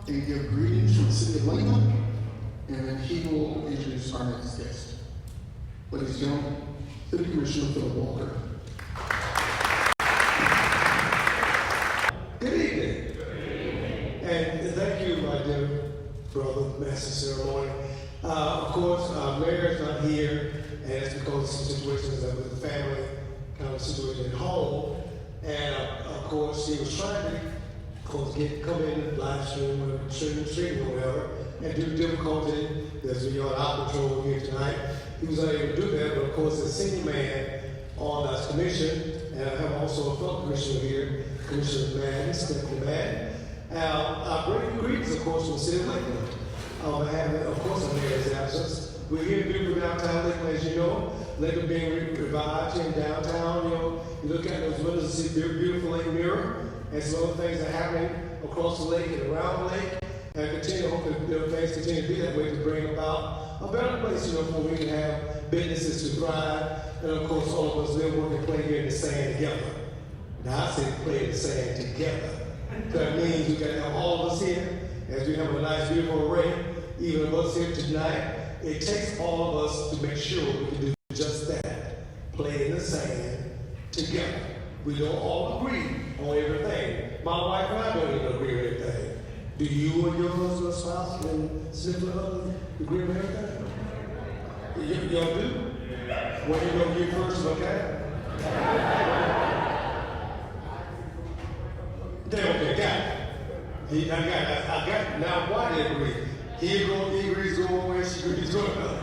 and give greetings from the city of Lakeland, and then he will introduce our next guest. Ladies and gentlemen, City Commissioner Philip Walker. Good evening. And thank you, my dear brother, Master Ceremony. Of course, Mayor is not here, and it's because of some situations with the family, kind of situation at home. And of course, he was trying to come in, live stream, or stream or whatever, and due to difficulty, there's a yard out patrol here tonight. He was unable to do that, but of course, the senior man on our commission, and I have also a fellow commissioner here, Commissioner Madden, Stephanie Madden. I bring you greetings, of course, from the city of Lakeland. On behalf of course, the mayor's absence. We're here in beautiful downtown Lakeland, as you know. Lakeland being revived here in downtown, you know. You look at those windows and see beautiful lake mirror, and some other things are happening across the lake and around the lake. And continue, hopefully, things continue to be that way to bring about a better place, you know, where we can have businesses to thrive. And of course, all of us live, work, and play here in the sand together. Now, I say play in the sand together. That means we got to have all of us here, as we have a nice, beautiful array, even of us here tonight. It takes all of us to make sure we can do just that. Play in the sand together. We don't all agree on everything. My wife and I don't even agree with everything. Do you and your husband, spouse, and significant other agree with everything? Y'all do? Well, you gonna get first, okay? Okay, got it. I got it. Now, why they agree? He agrees going one way, she agrees going another.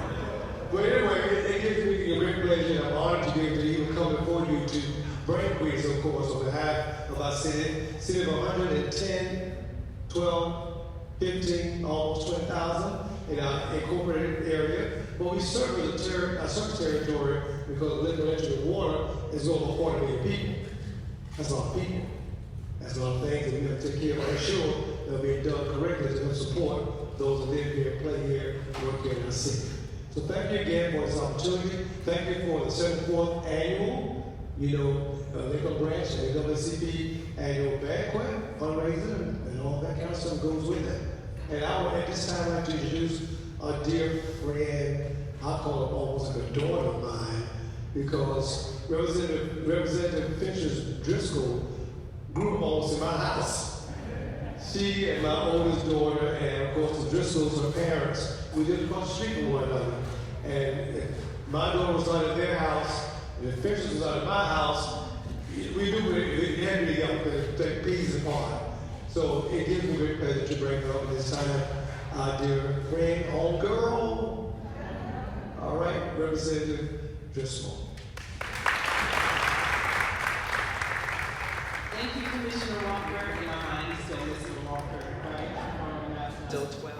But anyway, it gives me a great pleasure and an honor to be able to even come before you to bring greetings, of course, on behalf of our city of 110, 12, 15, almost 20,000 in our incorporated area. But we serve our service territory because liquid electric and water is over 40 million people. That's a lot of people. That's a lot of things that we have to take care of and ensure they're being done correctly to help support those that live here, play here, work here in the city. So thank you again for this opportunity. Thank you for the 74th annual, Lakeland branch and NAACP annual banquet, fundraiser, and all that kind of stuff goes with it. And I would at this time like to introduce a dear friend. I call her almost like a daughter of mine, because Representative Driscoll grew up almost in my house. She and my oldest daughter, and of course the Driscolls, her parents, we lived across the street from one another. And if my daughter was out at their house, and the Finchers was out at my house, we had to be young to take peas apart. So it gives me great pleasure to bring her up this time, our dear friend, home girl. All right, Representative Driscoll. Thank you, Commissioner Walker. In my mind, he's still Mr. Walker, right? Still 12.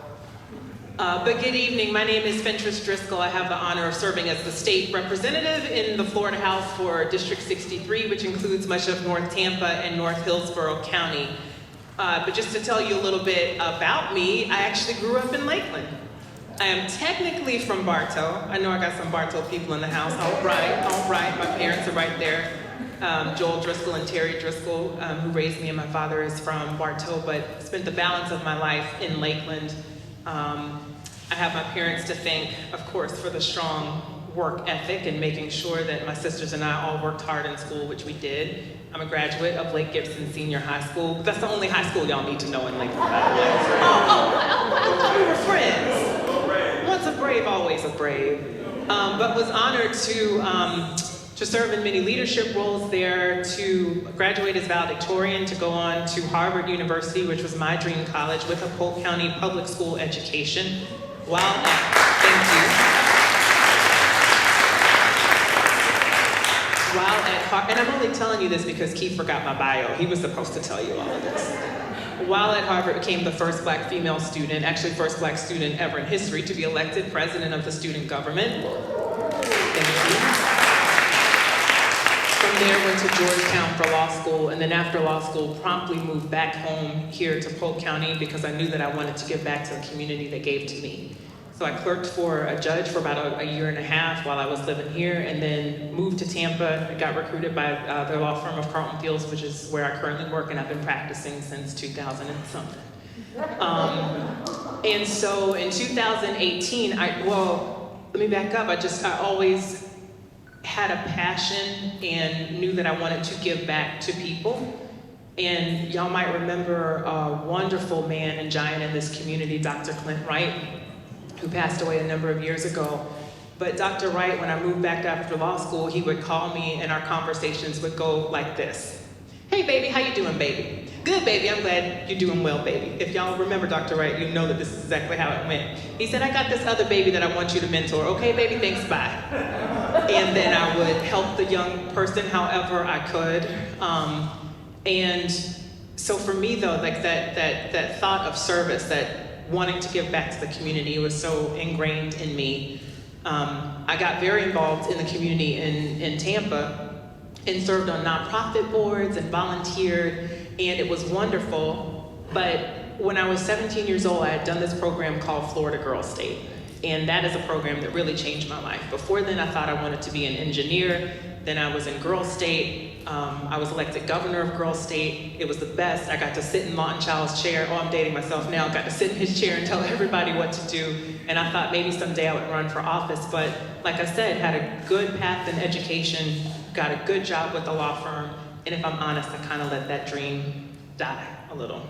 But good evening. My name is Fentress Driscoll. I have the honor of serving as the state representative in the Florida House for District 63, which includes much of North Tampa and North Hillsborough County. But just to tell you a little bit about me, I actually grew up in Lakeland. I am technically from Bartow. I know I got some Bartow people in the house. All right. My parents are right there. Joel Driscoll and Terry Driscoll, who raised me, and my father is from Bartow, but spent the balance of my life in Lakeland. I have my parents to thank, of course, for the strong work ethic and making sure that my sisters and I all worked hard in school, which we did. I'm a graduate of Lake Gibson Senior High School. That's the only high school y'all need to know in Lakeland, by the way. I thought we were friends. Once a brave, always a brave. But was honored to serve in many leadership roles there, to graduate as valedictorian, to go on to Harvard University, which was my dream college, with a Polk County public school education. While at Harvard, and I'm only telling you this because Keith forgot my bio. He was supposed to tell you all of this. While at Harvard, became the first black female student, actually first black student ever in history to be elected president of the student government. Thank you. From there, went to Georgetown for law school, and then after law school, promptly moved back home here to Polk County because I knew that I wanted to give back to the community that gave to me. So I clerked for a judge for about a year and a half while I was living here, and then moved to Tampa. I got recruited by the law firm of Carlton Fields, which is where I currently work, and I've been practicing since 2000 and something. And so in 2018, let me back up. I always had a passion and knew that I wanted to give back to people. And y'all might remember a wonderful man and giant in this community, Dr. Clint Wright, who passed away a number of years ago. But Dr. Wright, when I moved back after law school, he would call me and our conversations would go like this. Hey baby, how you doing, baby? Good, baby, I'm glad you're doing well, baby. If y'all remember Dr. Wright, you know that this is exactly how it went. He said, I got this other baby that I want you to mentor. Okay, baby, thanks, bye. And then I would help the young person however I could. And so for me though, like that thought of service, that wanting to give back to the community was so ingrained in me. I got very involved in the community in Tampa and served on nonprofit boards and volunteered, and it was wonderful. But when I was 17 years old, I had done this program called Florida Girl State. And that is a program that really changed my life. Before then, I thought I wanted to be an engineer. Then I was in Girl State. I was elected governor of Girl State. It was the best. I got to sit in Lawton Child's chair. Oh, I'm dating myself now. Got to sit in his chair and tell everybody what to do. And I thought maybe someday I would run for office. But like I said, had a good path in education, got a good job with the law firm. And if I'm honest, I kind of let that dream die a little.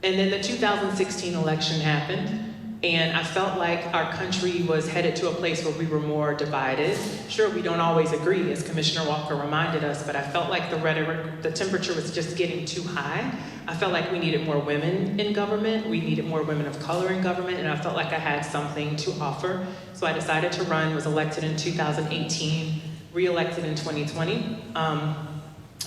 And then the 2016 election happened. And I felt like our country was headed to a place where we were more divided. Sure, we don't always agree, as Commissioner Walker reminded us, but I felt like the rhetoric, the temperature was just getting too high. I felt like we needed more women in government, we needed more women of color in government, and I felt like I had something to offer. So I decided to run, was elected in 2018, re-elected in 2020.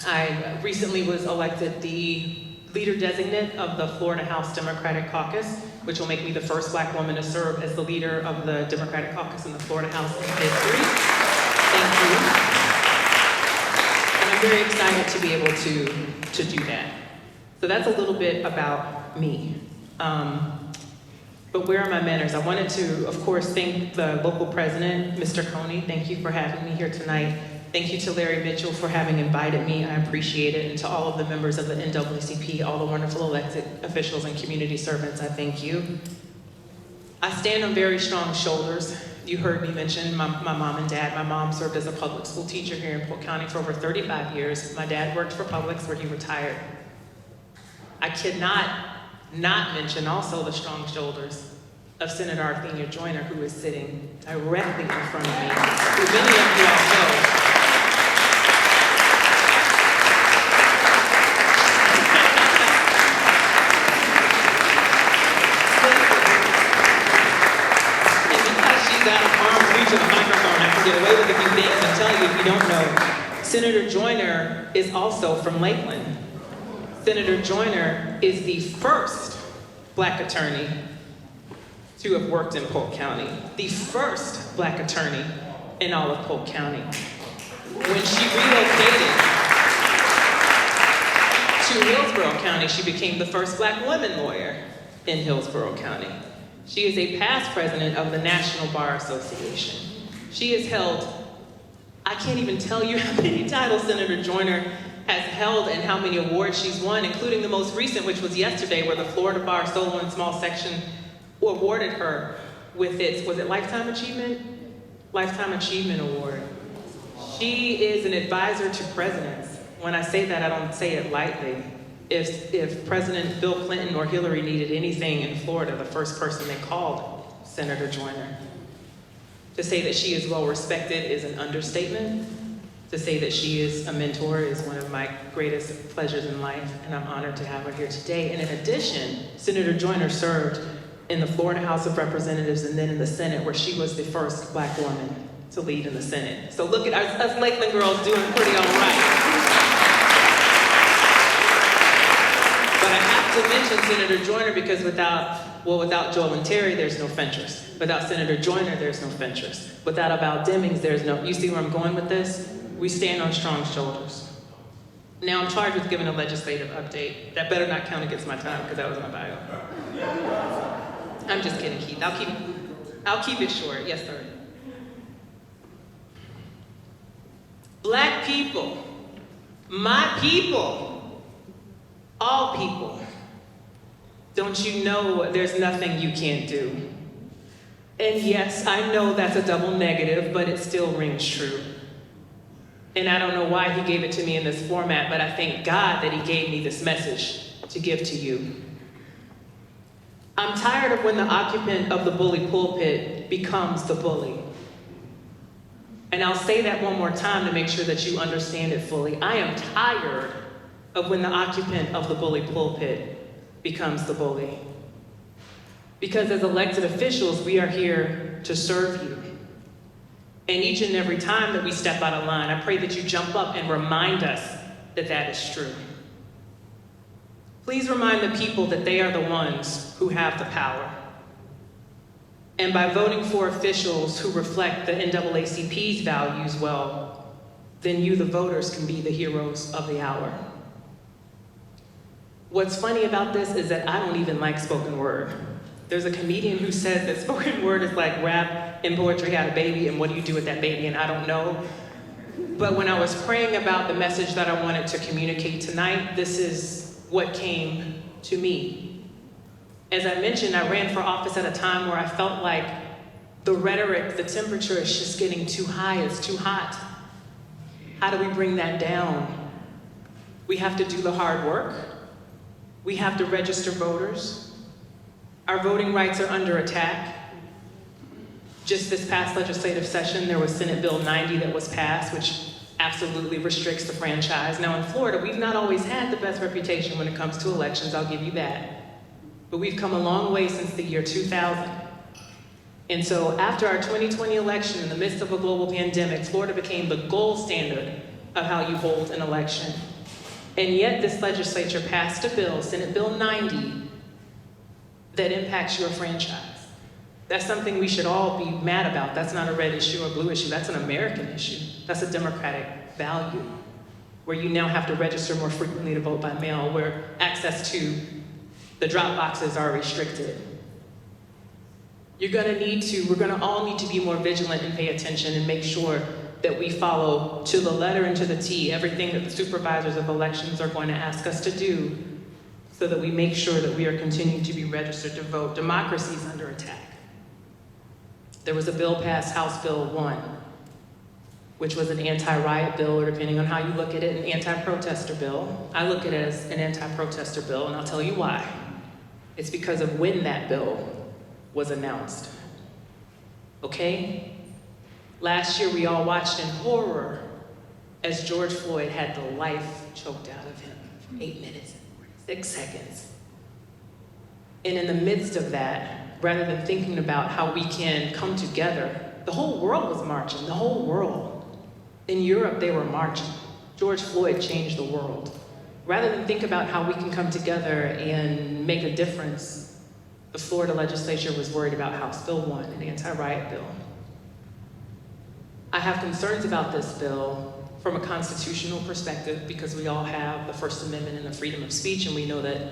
I recently was elected the leader designate of the Florida House Democratic Caucus, which will make me the first black woman to serve as the leader of the Democratic Caucus in the Florida House in history. Thank you. And I'm very excited to be able to do that. So that's a little bit about me. But where are my manners? I wanted to, of course, thank the local president, Mr. Coney. Thank you for having me here tonight. Thank you to Larry Mitchell for having invited me. I appreciate it. And to all of the members of the NAACP, all the wonderful elected officials and community servants, I thank you. I stand on very strong shoulders. You heard me mention my mom and dad. My mom served as a public school teacher here in Polk County for over 35 years. My dad worked for Publix where he retired. I cannot not mention also the strong shoulders of Senator Arthenia Joyner, who is sitting directly in front of me, who many of you all know. To the microphone, I can get away with a few things. I'm telling you, if you don't know, Senator Joyner is also from Lakeland. Senator Joyner is the first Black attorney to have worked in Polk County, the first Black attorney in all of Polk County. When she relocated to Hillsborough County, she became the first Black woman lawyer in Hillsborough County. She is a past president of the National Bar Association. She has held, I can't even tell you how many titles Senator Joyner has held and how many awards she's won, including the most recent, which was yesterday, where the Florida Bar Solo and Small Section awarded her with its, was it Lifetime Achievement? Lifetime Achievement Award. She is an advisor to presidents. When I say that, I don't say it lightly. If President Bill Clinton or Hillary needed anything in Florida, the first person they called, Senator Joyner. To say that she is well respected is an understatement. To say that she is a mentor is one of my greatest pleasures in life, and I'm honored to have her here today. And in addition, Senator Joyner served in the Florida House of Representatives and then in the Senate, where she was the first Black woman to lead in the Senate. So look at us Lakeland girls doing pretty all right. But I have to mention Senator Joyner because without Joel and Terry, there's no Fentress. Without Senator Joyner, there's no Fentress. Without About Demings, there's no, you see where I'm going with this? We stand on strong shoulders. Now I'm charged with giving a legislative update. That better not count against my time because that was my bio. I'm just kidding, Keith. I'll keep it short. Yes, sir. Black people, my people, all people, don't you know there's nothing you can't do? And yes, I know that's a double negative, but it still rings true. And I don't know why he gave it to me in this format, but I thank God that he gave me this message to give to you. I'm tired of when the occupant of the bully pulpit becomes the bully. And I'll say that one more time to make sure that you understand it fully. I am tired of when the occupant of the bully pulpit becomes the bully. Because as elected officials, we are here to serve you. And each and every time that we step out of line, I pray that you jump up and remind us that that is true. Please remind the people that they are the ones who have the power. And by voting for officials who reflect the NAACP's values well, then you, the voters, can be the heroes of the hour. What's funny about this is that I don't even like spoken word. There's a comedian who says that spoken word is like rap and poetry had a baby, and what do you do with that baby? And I don't know. But when I was praying about the message that I wanted to communicate tonight, this is what came to me. As I mentioned, I ran for office at a time where I felt like the rhetoric, the temperature is just getting too high, it's too hot. How do we bring that down? We have to do the hard work. We have to register voters. Our voting rights are under attack. Just this past legislative session, there was Senate Bill 90 that was passed, which absolutely restricts the franchise. Now in Florida, we've not always had the best reputation when it comes to elections, I'll give you that. But we've come a long way since the year 2000. And so after our 2020 election, in the midst of a global pandemic, Florida became the gold standard of how you hold an election. And yet this legislature passed a bill, Senate Bill 90, that impacts your franchise. That's something we should all be mad about. That's not a red issue or blue issue. That's an American issue. That's a democratic value, where you now have to register more frequently to vote by mail, where access to the drop boxes are restricted. we're gonna all need to be more vigilant and pay attention and make sure that we follow to the letter and to the T everything that the supervisors of elections are going to ask us to do so that we make sure that we are continuing to be registered to vote. Democracy is under attack. There was a bill passed, House Bill 1, which was an anti-riot bill, or depending on how you look at it, an anti-protester bill. I look at it as an anti-protester bill, and I'll tell you why. It's because of when that bill was announced. Okay? Last year, we all watched in horror as George Floyd had the life choked out of him for 8 minutes and 6 seconds. And in the midst of that, rather than thinking about how we can come together, the whole world was marching, the whole world. In Europe, they were marching. George Floyd changed the world. Rather than think about how we can come together and make a difference, the Florida legislature was worried about House Bill 1, an anti-riot bill. I have concerns about this bill from a constitutional perspective because we all have the First Amendment and the freedom of speech, and we know that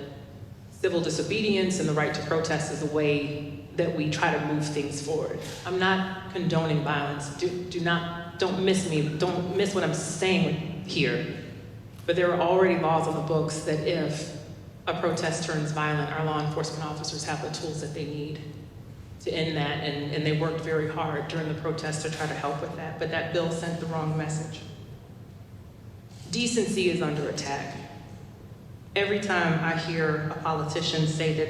civil disobedience and the right to protest is a way that we try to move things forward. I'm not condoning violence. Don't miss what I'm saying here. But there are already laws on the books that if a protest turns violent, our law enforcement officers have the tools that they need to end that, and they worked very hard during the protest to try to help with that, but that bill sent the wrong message. Decency is under attack. Every time I hear a politician say that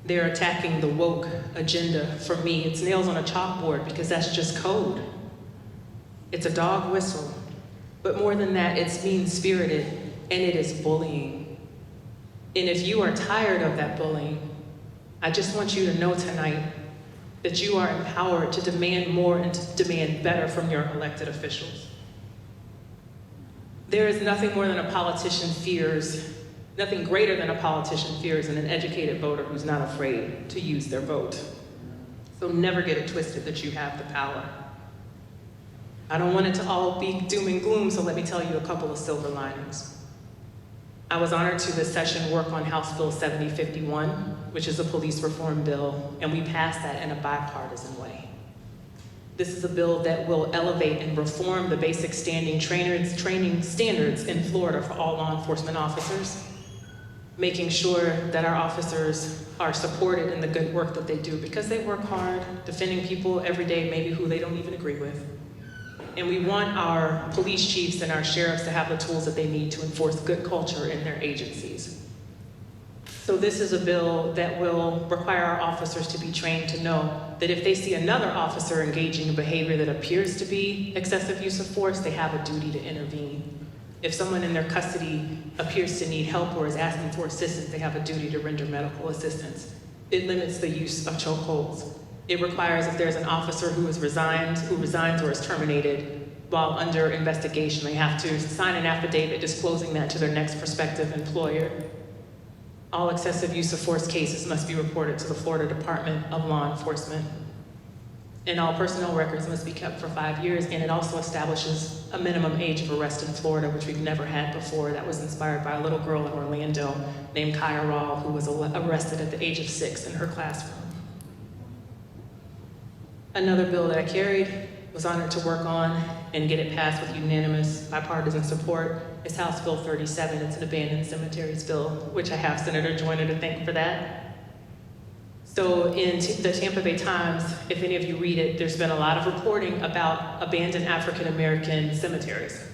they're attacking the woke agenda, for me, it's nails on a chalkboard because that's just code. It's a dog whistle. But more than that, it's mean-spirited and it is bullying. And if you are tired of that bullying, I just want you to know tonight that you are empowered to demand more and to demand better from your elected officials. There is nothing more than a politician fears, nothing greater than a politician fears than an educated voter who's not afraid to use their vote. So never get it twisted that you have the power. I don't want it to all be doom and gloom, so let me tell you a couple of silver linings. I was honored to this session work on House Bill 7051, which is a police reform bill, and we passed that in a bipartisan way. This is a bill that will elevate and reform the basic training standards in Florida for all law enforcement officers, making sure that our officers are supported in the good work that they do because they work hard, defending people every day, maybe who they don't even agree with. And we want our police chiefs and our sheriffs to have the tools that they need to enforce good culture in their agencies. So this is a bill that will require our officers to be trained to know that if they see another officer engaging in behavior that appears to be excessive use of force, they have a duty to intervene. If someone in their custody appears to need help or is asking for assistance, they have a duty to render medical assistance. It limits the use of chokeholds. It requires if there's an officer who resigns or is terminated while under investigation, they have to sign an affidavit disclosing that to their next prospective employer. All excessive use of force cases must be reported to the Florida Department of Law Enforcement. And all personnel records must be kept for 5 years, and it also establishes a minimum age of arrest in Florida, which we've never had before. That was inspired by a little girl in Orlando named Kaya Rawl, who was arrested at the age of 6 in her classroom. Another bill that I carried, was honored to work on and get it passed with unanimous bipartisan support, is House Bill 37. It's an abandoned cemeteries bill, which I have Senator Joyner to thank for that. So in the Tampa Bay Times, if any of you read it, there's been a lot of reporting about abandoned African-American cemeteries,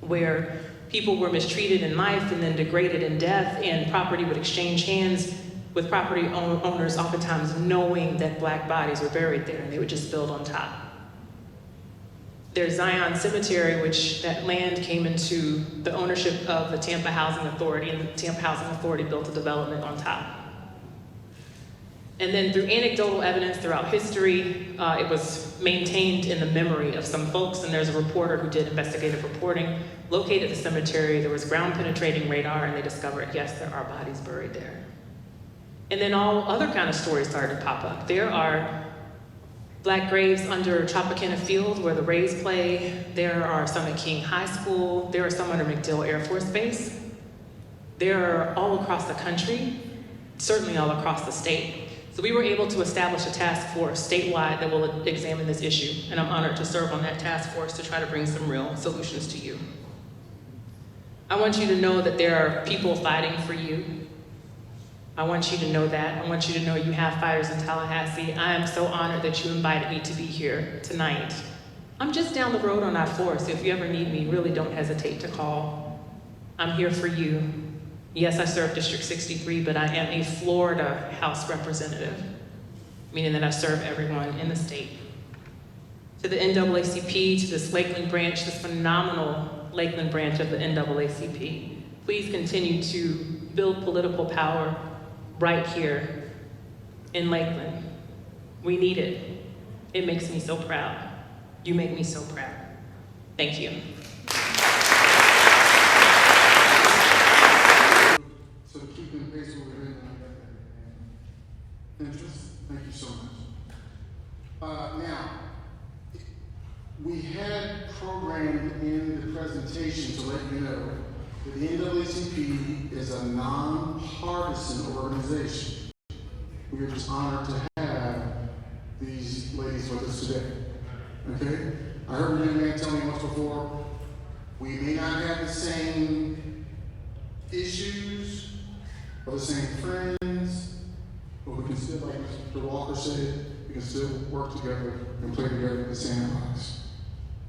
where people were mistreated in life and then degraded in death, and property would exchange hands with property owners oftentimes knowing that Black bodies were buried there, and they would just build on top. There's Zion Cemetery, which that land came into the ownership of the Tampa Housing Authority, and the Tampa Housing Authority built a development on top. And then through anecdotal evidence throughout history, it was maintained in the memory of some folks, and there's a reporter who did investigative reporting, located the cemetery, there was ground penetrating radar, and they discovered, yes, there are bodies buried there. And then all other kind of stories started to pop up. There are Black graves under Tropicana Field where the Rays play. There are some at King High School. There are some under MacDill Air Force Base. There are all across the country, certainly all across the state. So we were able to establish a task force statewide that will examine this issue, and I'm honored to serve on that task force to try to bring some real solutions to you. I want you to know that there are people fighting for you. I want you to know that. I want you to know you have fighters in Tallahassee. I am so honored that you invited me to be here tonight. I'm just down the road on I-4, so if you ever need me, really don't hesitate to call. I'm here for you. Yes, I serve District 63, but I am a Florida House representative, meaning that I serve everyone in the state. To the NAACP, to this Lakeland branch, this phenomenal Lakeland branch of the NAACP, please continue to build political power right here in Lakeland. We need it. It makes me so proud. You make me so proud. Thank you. So keeping pace with your interest, thank you so much. Now, we had programmed in the presentation to let you know that the NAACP is a nonpartisan organization. We are just honored to have these ladies with us today. Okay? I heard you man tell me once before, we may not have the same issues or the same friends, but we can still, like Mr. Walker said, we can still work together and play together in the same box.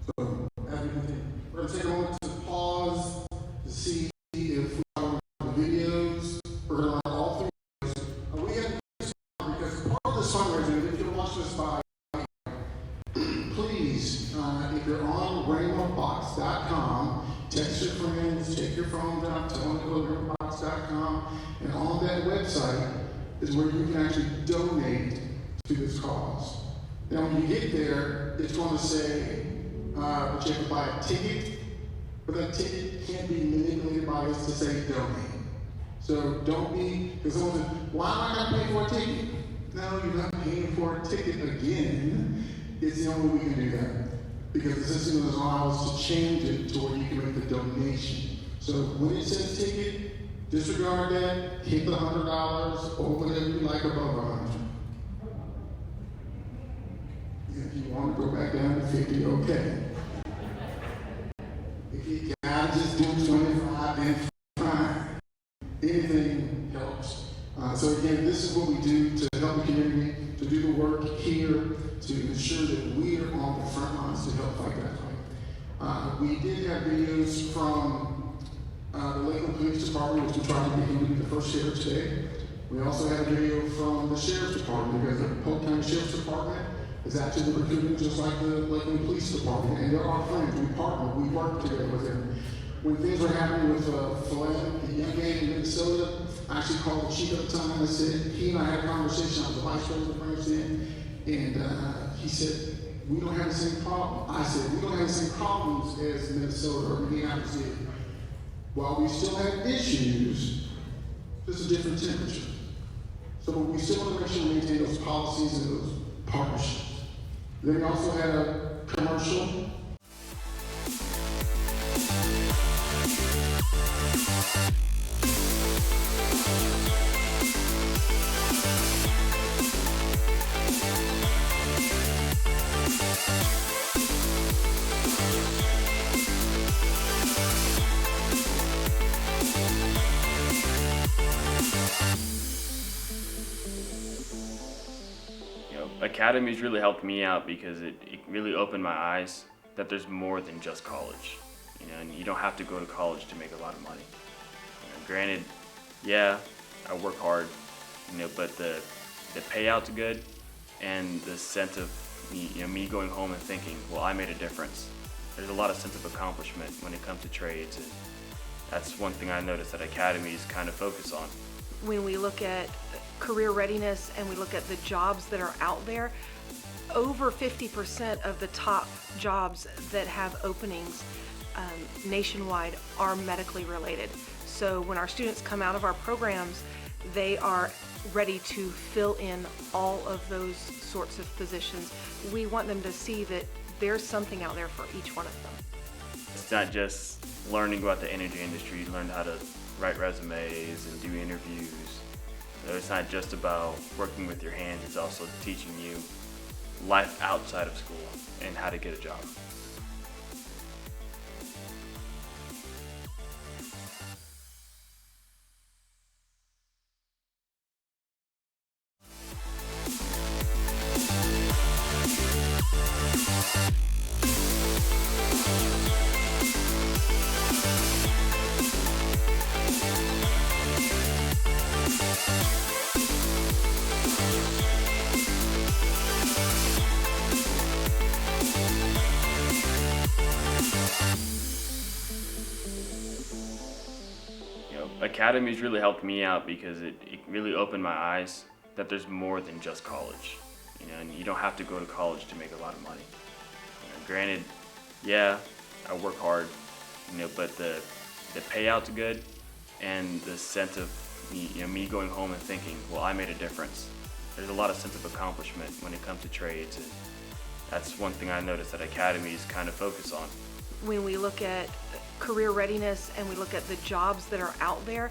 So, as we continue, we're going to take a moment to pause to see if we have the videos. We're going to run all three videos. We have this because part of this fundraiser, if you're watching this by, please, if you're on rainbowbox.com, text your friends, take your phone down, tell them to go to rainbowbox.com, and on that website is where you can actually donate to this cause. Now, when you get there, it's going to say that you have to buy a ticket, but that ticket can't be manipulated by us to say donate. So don't be, because someone says, why am I not paying for a ticket? No, you're not paying for a ticket again. It's the only way we can do that. Because the system doesn't allow us to change it to where you can make the donation. So when it says ticket, disregard that, hit the $100 or whatever you like above $100. If you want to go back down to 50, okay. If you gotta just do 25, then fine. Anything helps. So again, this is what we do to help the community, to do the work here, to ensure that we are on the front lines to help fight that fight. We did have videos from the Lakeland Police Department, which we tried to get him to be the first sheriff today. We also had a video from the Sheriff's Department, because the Polk County Sheriff's Department is actually recruiting just like the Lakeland Police Department, and they're our friends. We partner, we work together with them. When things were happening with Philan, the young man in Minnesota, I actually called the chief at the time and I said, he and I had a conversation, I was the vice president of branch then, and he said, we don't have the same problem. I said, we don't have the same problems as Minnesota or Minneapolis did. While we still have issues, just a different temperature. So but we still want to make sure we maintain those policies and those partnerships. Then we also had a commercial. Academy's really helped me out because it really opened my eyes that there's more than just college, and you don't have to go to college to make a lot of money. Granted, yeah, I work hard, but the payout's good, and the sense of me going home and thinking, well, I made a difference. There's a lot of sense of accomplishment when it comes to trades, and that's one thing I noticed that Academy's kind of focus on. When we look at career readiness and we look at the jobs that are out there, over 50% of the top jobs that have openings nationwide are medically related. So when our students come out of our programs, they are ready to fill in all of those sorts of positions. We want them to see that there's something out there for each one of them. It's not just learning about the energy industry, you learn how to write resumes and do interviews. So it's not just about working with your hands, it's also teaching you life outside of school and how to get a job. Academies really helped me out because it really opened my eyes that there's more than just college. And you don't have to go to college to make a lot of money. Granted, yeah, I work hard, but the payout's good, and the sense of me going home and thinking, well, I made a difference. There's a lot of sense of accomplishment when it comes to trades, and that's one thing I noticed that academies kind of focus on. When we look at career readiness and we look at the jobs that are out there,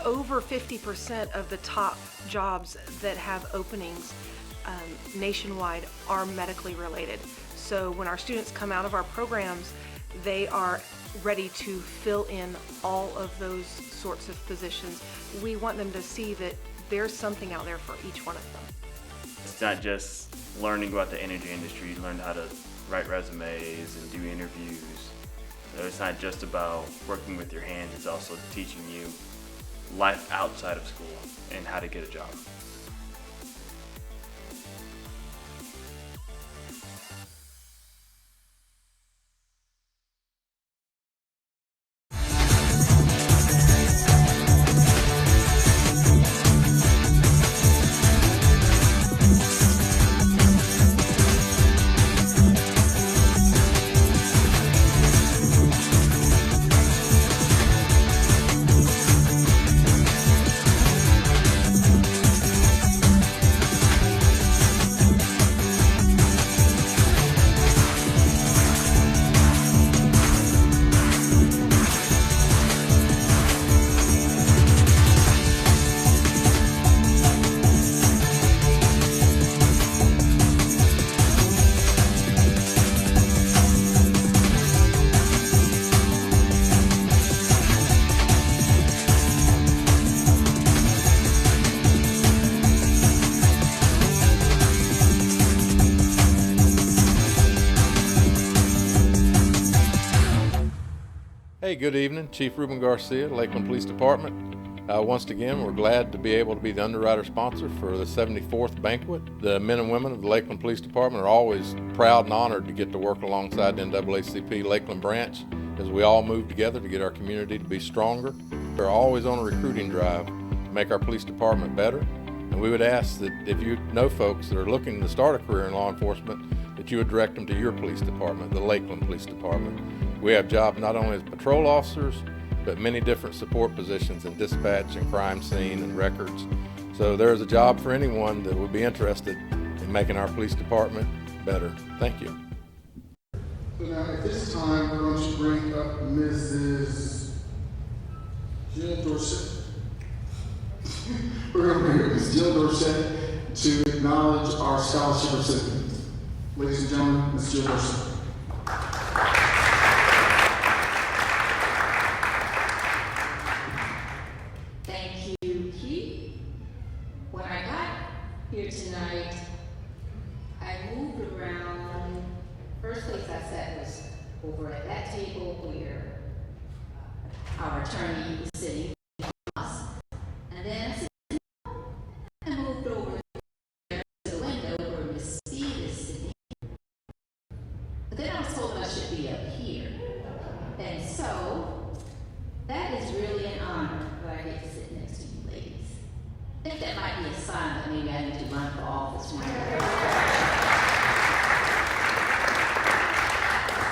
over 50% of the top jobs that have openings nationwide are medically related. So when our students come out of our programs, they are ready to fill in all of those sorts of positions. We want them to see that there's something out there for each one of them. It's not just learning about the energy industry, you learn how to write resumes and do interviews. So it's not just about working with your hands, it's also teaching you life outside of school and how to get a job. Hey, good evening. Chief Ruben Garcia, Lakeland Police Department. Once again, we're glad to be able to be the underwriter sponsor for the 74th Banquet. The men and women of the Lakeland Police Department are always proud and honored to get to work alongside the NAACP Lakeland branch as we all move together to get our community to be stronger. We're always on a recruiting drive to make our police department better, and we would ask that if you know folks that are looking to start a career in law enforcement, that you would direct them to your police department, the Lakeland Police Department. We have jobs not only as patrol officers, but many different support positions in dispatch and crime scene and records. So there's a job for anyone that would be interested in making our police department better. Thank you. So now at this time, we're going to bring up Mrs. Jill Dorset. We're going to bring up Ms. Jill Dorset to acknowledge our scholarship recipients. Ladies and gentlemen, Ms. Jill Dorset. Here tonight, I moved around. First place I sat was over at that table where our attorney was sitting, and then I moved over there to the window where Miss Steve is sitting. But then I was told I should be up here, and so that is really an honor that I get to sit next to you ladies. I think that might be a sign that maybe I need to run for office one day.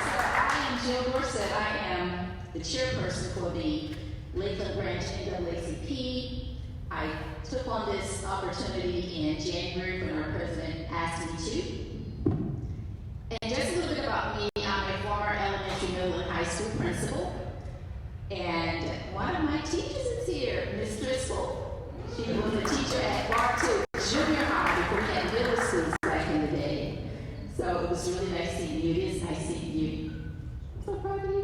So I am Jill Dorset. I am the chairperson for the Lakeland branch NAACP. I took on this opportunity in January when our president asked me to. And just a little bit about me, I'm a former elementary, middle, and high school principal. And one of my teachers is here, Ms. Driscoll. She was a teacher at Bartow Junior High before we had middle schools back in the day. So it was really nice seeing you. It is nice seeing you. I'm so proud of you.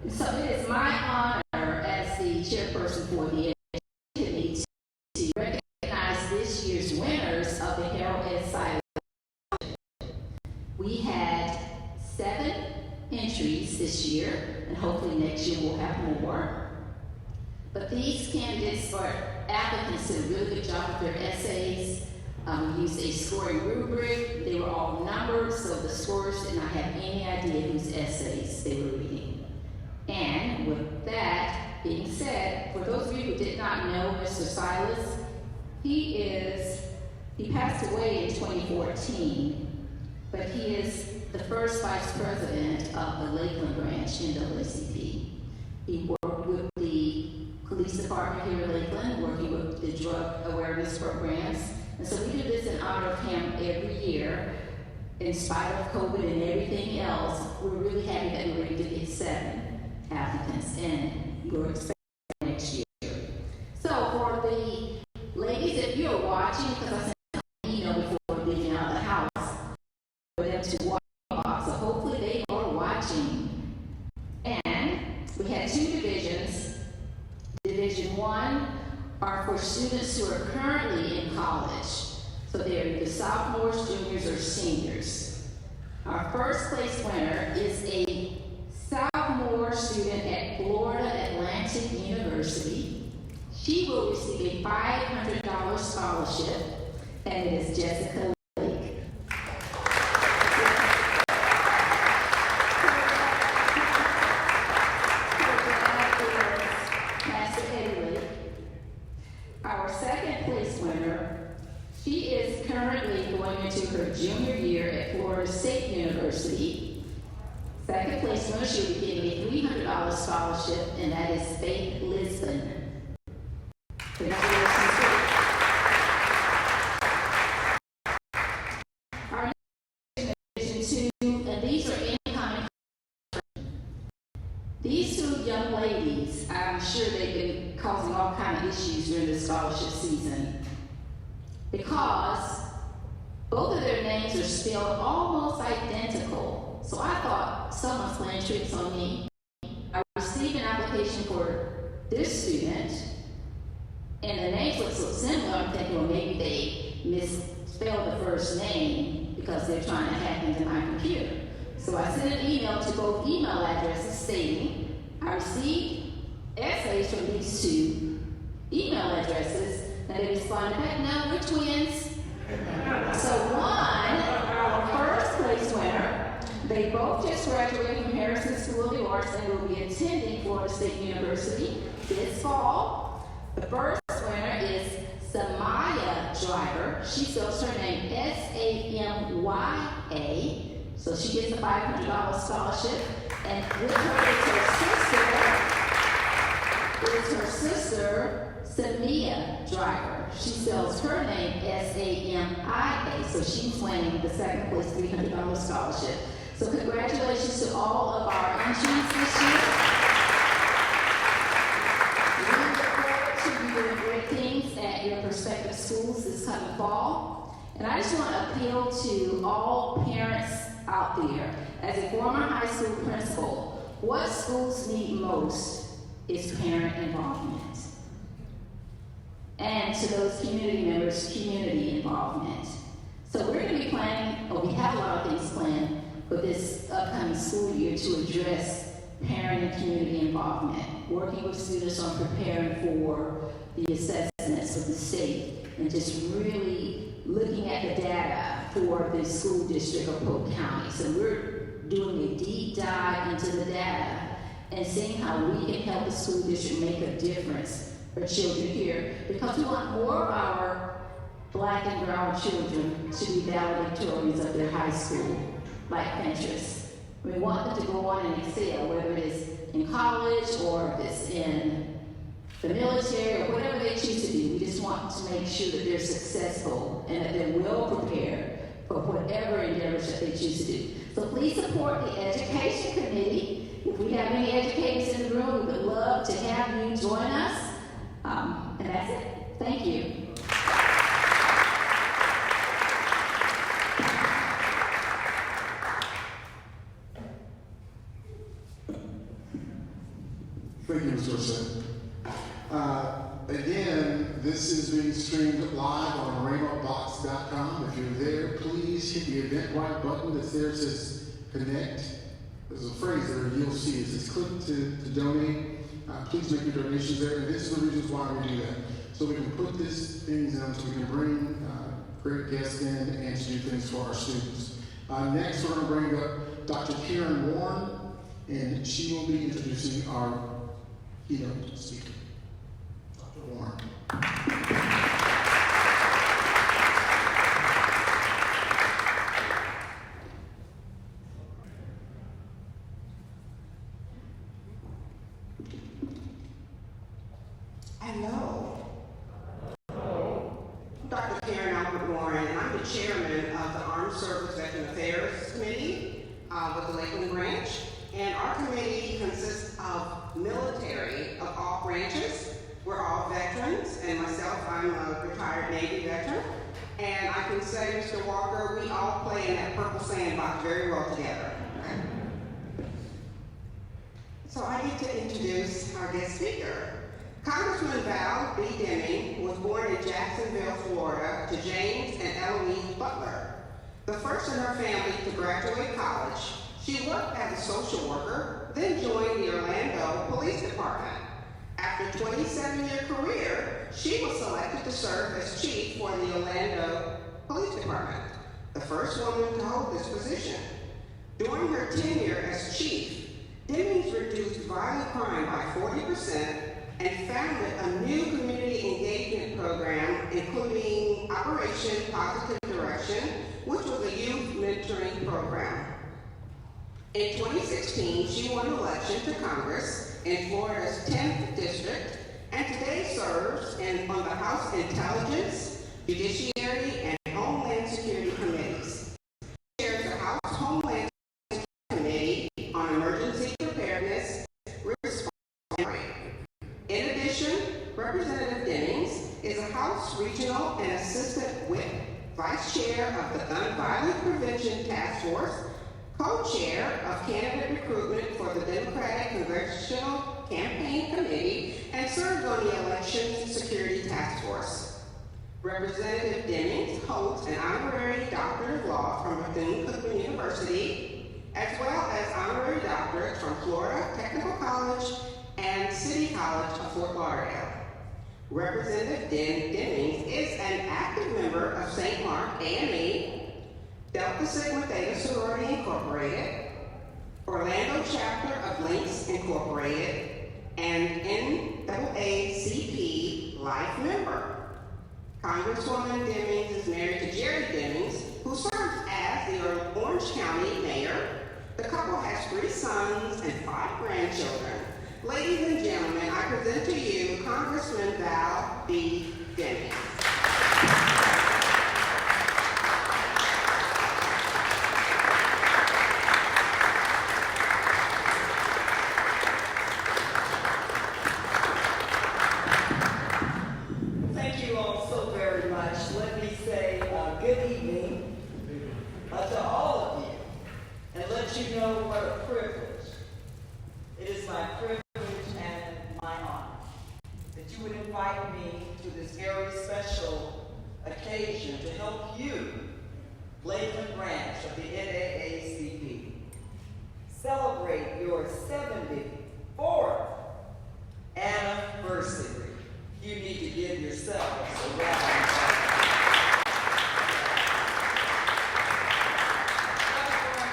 So it is my honor as the chairperson for the Education Committee to recognize this year's winners of the Harold S. Silas. We had 7 entries this year, and hopefully next year we'll have more. But these candidates or applicants did a really good job with their essays. We used a scoring rubric. They were all numbered, so the scorers did not have any idea whose essays they were reading. And with that being said, for those of you who did not know Mr. Silas, he passed away in 2014, but he is the first vice president of the Lakeland branch NAACP. He worked with the police department here in Lakeland, working with the drug awareness programs. And so we do this in honor of him every year. In spite of COVID and everything else, we're really happy that we were able to get 7 applicants, and we're expecting next year. So for the ladies, if you're watching, because I sent an email before leaving out of the house for them to watch, so hopefully they are watching. And we had 2 divisions. Division 1 are for students who are currently in college. So they're either sophomores, juniors, or seniors. Our first place winner is a sophomore student at Florida Atlantic University. She will receive a $500 scholarship, and it is Jessica Lake. Our second place winner, she is currently going into her junior year at Florida State University. Second place winner, she will be getting a $300 scholarship, and that is Faith Lisbon. Congratulations. Our next division 2, and these are incoming. These 2 young ladies, I'm sure they've been causing all kinds of issues during the scholarship season because both of their names are spelled almost identical. So I thought someone's playing tricks on me. I received an application for this student, and the names look so similar. I'm thinking, well, maybe they misspelled the first name because they're trying to hack into my computer. So I sent an email to both email addresses stating I received essays from these 2 email addresses, and they responded back, no, we're twins. So one, our first place winner, they both just graduated from Harrison School of the Arts and will be attending Florida State University this fall. The first winner is Samaya Driver. She spells her name S-A-M-Y-A. So she gets a $500 scholarship, and with her is her sister, Samia Driver. She spells her name S-A-M-I-A, so she's winning the second place $300 scholarship. So congratulations to all of our entries this year. We look forward to you doing great things at your respective schools this coming fall. And I just want to appeal to all parents out there. As a former high school principal, what schools need most is parent involvement. And to those community members, community involvement. So we're going to be planning, or we have a lot of things planned for this upcoming school year to address parent and community involvement, working with students on preparing for the assessments of the state, and just really looking at the data for the school district of Polk County. So we're doing a deep dive into the data and seeing how we can help the school district make a difference for children here, because we want more of our Black and brown children to be valedictorians of their high school, like Pinterest. We want them to go on and excel, whether it is in college or if it's in the military or whatever they choose to do. We just want to make sure that they're successful and that they're well prepared for whatever endeavors that they choose to do. So please support the Education Committee. If we have any educators in the room, we would love to have you join us And that's it. Thank you. Thank you, Mr. Sen. Again, this is being streamed live on RainowBox.com. If you're there, please hit the Eventbrite button that's there. It says connect. There's a phrase there you'll see. It says click to donate. Please make your donations there. And this is the reasons why we do that. So we can put these things in, so we can bring great guests in and to do things for our students. Next, we're going to bring up Dr. Karen Warren, and she will be introducing our keynote speaker. Dr. Warren. Hello. I'm Dr. Karen Warren, and I'm the chairman of the Armed Services Veteran Affairs Committee with the Lakeland branch. And our committee consists of military of all branches. We're all veterans, and myself, I'm a retired Navy veteran. And I can say, Mr. Walker, we all play in that purple sandbox very well together. So I need to introduce our guest speaker. Congressman Val B. Deming was born in Jacksonville, Florida, to James and Eloise Butler, the first in her family to graduate college. She worked as a social worker, then joined the Orlando Police Department. After a 27-year career, she was selected to serve as chief for the Orlando Police Department, the first woman to hold this position. During her tenure as chief, Demings reduced violent crime by 40% and founded a new community engagement program, including Operation Positive Direction, which was a youth mentoring program. In 2016, she won election to Congress in Florida's 10th district, and today serves on the House Intelligence, Judiciary, and Homeland Security Committees. She chairs the House Homeland Security Committee on Emergency Preparedness, Response, and Training. In addition, Representative Demings is a House Regional and Assistant Whip, Vice Chair of the Gun Violence Prevention Task Force, Co-Chair of Candidate Recruitment for the Democratic Congressional Campaign Committee, and serves on the Election Security Task Force. Representative Demings holds an honorary Doctorate of Law from Bethune-Cookman University, as well as honorary doctorates from Florida Technical College and City College of Fort Lauderdale. Representative Demings is an active member of St. Mark AME, Delta Sigma Theta Sorority Incorporated, Orlando Chapter of Links Incorporated, and NAACP Life member. Congresswoman Demings is married to Jerry Demings, who serves as the Orange County Mayor. The couple has 3 sons and 5 grandchildren. Ladies and gentlemen, I present to you Congressman Val B. Demings. Thank you all so very much. Let me say good evening to all of you, and let you know what a privilege. It is my privilege and my honor that you would invite me to this very special occasion to help you, Lakeland branch of the NAACP, celebrate your 74th anniversary. You need to give yourselves a round of applause.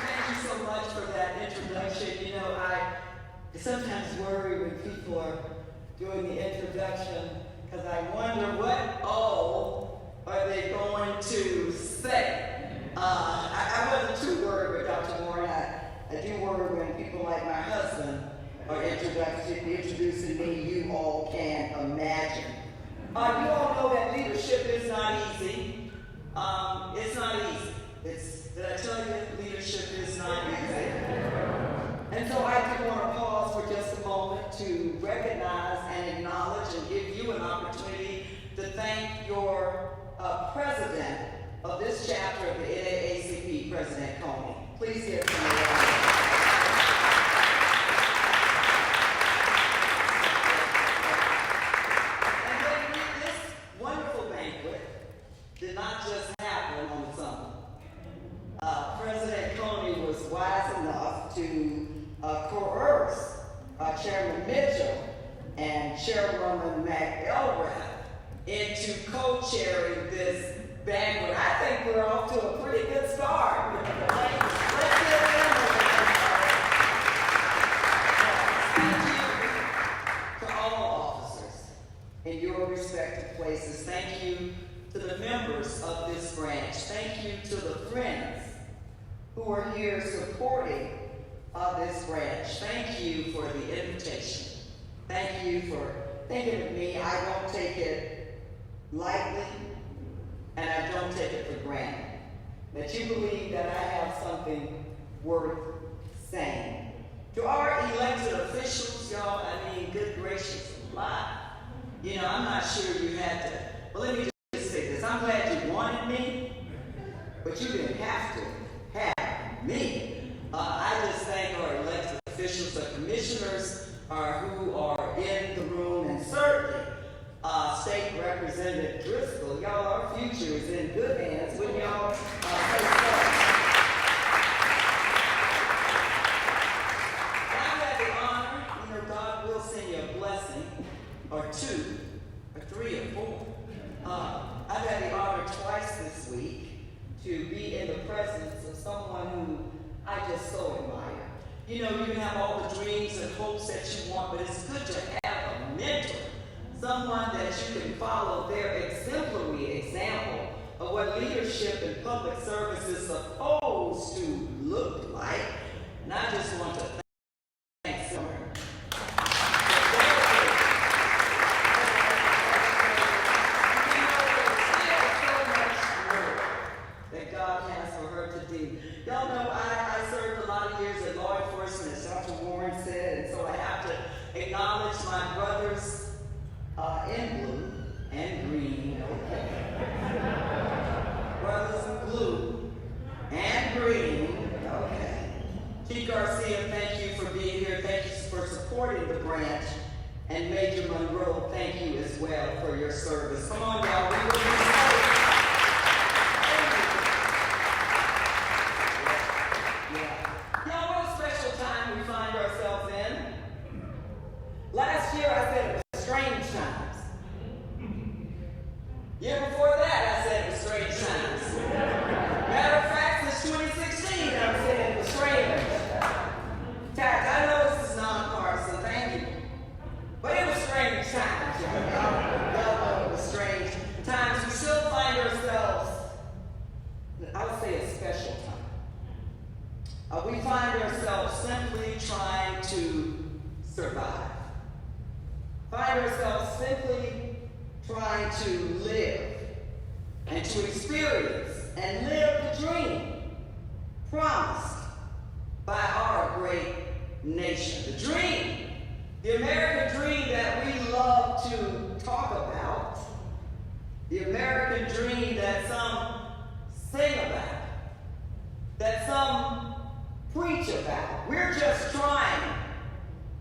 Thank you so much for that introduction. You know, I sometimes worry when people are doing the introduction because I wonder what are they going to say. I wasn't too worried with Dr. Warren. I do worry when people like my husband are introducing me. You all can imagine. You all know that leadership is not easy. It's not easy. Did I tell you leadership is not easy? And so I do want to pause for just a moment to recognize and acknowledge and give you an opportunity your president of this chapter of the NAACP, President Coney. Please give him a round. And then this wonderful banquet did not just happen on its own. President Coney was wise enough to coerce Chairman Mitchell and Chairwoman McElrath into co-chairing this banquet. I think we're off to a pretty good start. Let's give them a round of applause. Thank you to all officers in your respective places. Thank you to the members of this branch. Thank you to the friends who are here supporting this branch. Thank you for the invitation. Thank you for thinking of me. I don't take it lightly, and I don't take it for granted. That you believe that I have something worth saying. To our elected officials, y'all, I mean, good gracious alive. You know, I'm not sure you had to, well, let me just say this. I'm glad you wanted me, but you didn't have to have me. I just thank our elected officials, the commissioners who are in the room, and certainly State Representative Driscoll. Y'all, our future is in good hands when y'all take part. I've had the honor, you know, God will send you a blessing, or two, or three, or four. I've had the honor twice this week to be in the presence of someone who I just so admire. You know, you can have all the dreams and hopes that you want, but it's good to have a mentor, someone that you can follow their exemplary example of what leadership in public service is supposed to look like. And I just want to thank Summer. That God has for her to do. Y'all know I served a lot of years in law enforcement, as Dr. Warren said, and so I have to acknowledge my brothers in blue and green, okay? Brothers in blue and green, okay? Chief Garcia, thank you for being here. Thank you for supporting the branch. And Major Monroe, thank you as well for your service. Come on, y'all. We will be sorry. Y'all, what a special time we find ourselves in. Last year I said it was strange times. Year before that I said it was strange times. Matter of fact, since 2016 I'm saying it was strange. Tax, I know this is non-partisan, thank you. But it was strange times, y'all know it was strange times. We still find ourselves, I would say, a special time. We find ourselves simply trying to survive. Find ourselves simply trying to live and to experience and live the dream promised by our great nation. The dream, the American dream that we love to talk about, the American dream that some sing about, that some preach about. We're just trying,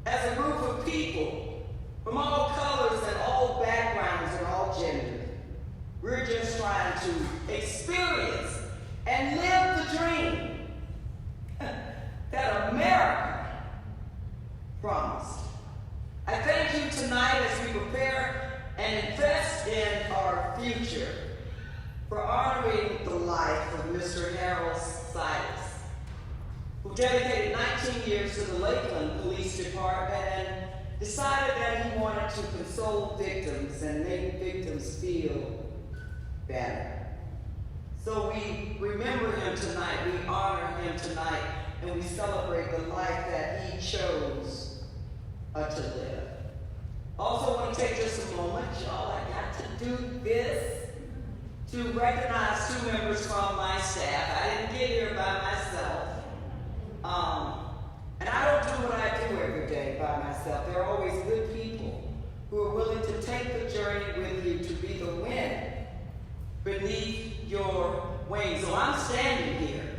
as a group of people from all colors and all backgrounds and all genders, we're just trying to experience and live the dream that America promised. I thank you tonight as we prepare and invest in our future for honoring the life of Mr. Harold Silas, who dedicated 19 years to the Lakeland Police Department and decided that he wanted to console victims and make victims feel better. So we remember him tonight, we honor him tonight, and we celebrate the life that he chose to live. Also, I want to take just a moment, y'all, I got to do this to recognize two members from my staff. I didn't get here by myself. And I don't do what I do every day by myself. There are always good people who are willing to take the journey with you to be the wind beneath your wings. So I'm standing here,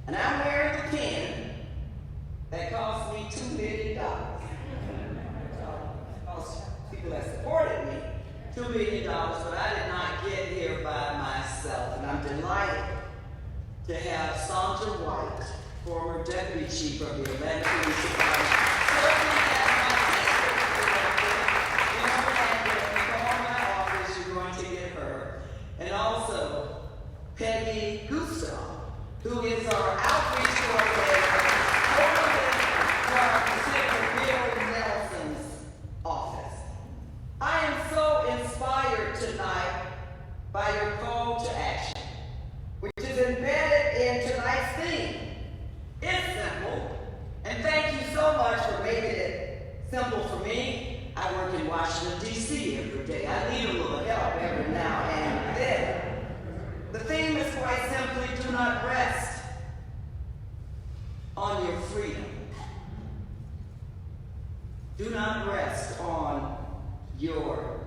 and I'm wearing the pin that cost me $2 million. Cost people that supported me $2 million, but I did not get here by myself. And I'm delighted to have Sandra White, former Deputy Chief of the Atlanta Police Department, serving as my district director. In my office, you're going to get her. And also, Peggy Gustav, who is our outreach coordinator, formerly from Senator Bill Nelson's office. I am so inspired tonight by your call to action, which is embedded in tonight's theme. It's simple, and thank you so much for making it simple for me. I work in Washington, D.C. every day. I need a little help every now and then. The theme is quite simply, do not rest on your freedom. Do not rest on your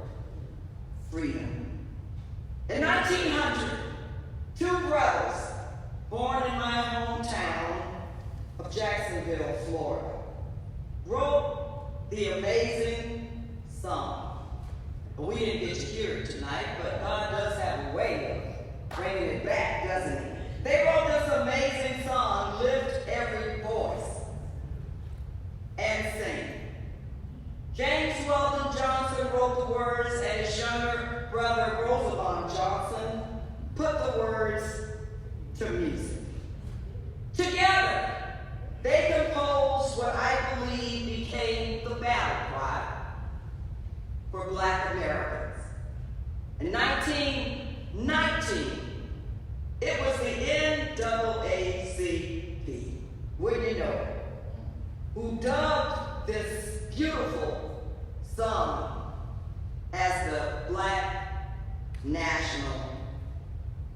freedom. In 1900, two brothers born in my hometown of Jacksonville, Florida, wrote the amazing song. We didn't get to hear it tonight, but God does have a way of bringing it back, doesn't he? They wrote this amazing song, Lift Every Voice and Sing. James Weldon Johnson wrote the words, and his younger brother, Rosalond Johnson, put the words to music. Together, they composed what I believe became the battle cry for Black Americans. In 1919, it was the NAACP, wouldn't you know it, who dubbed this beautiful song as the Black National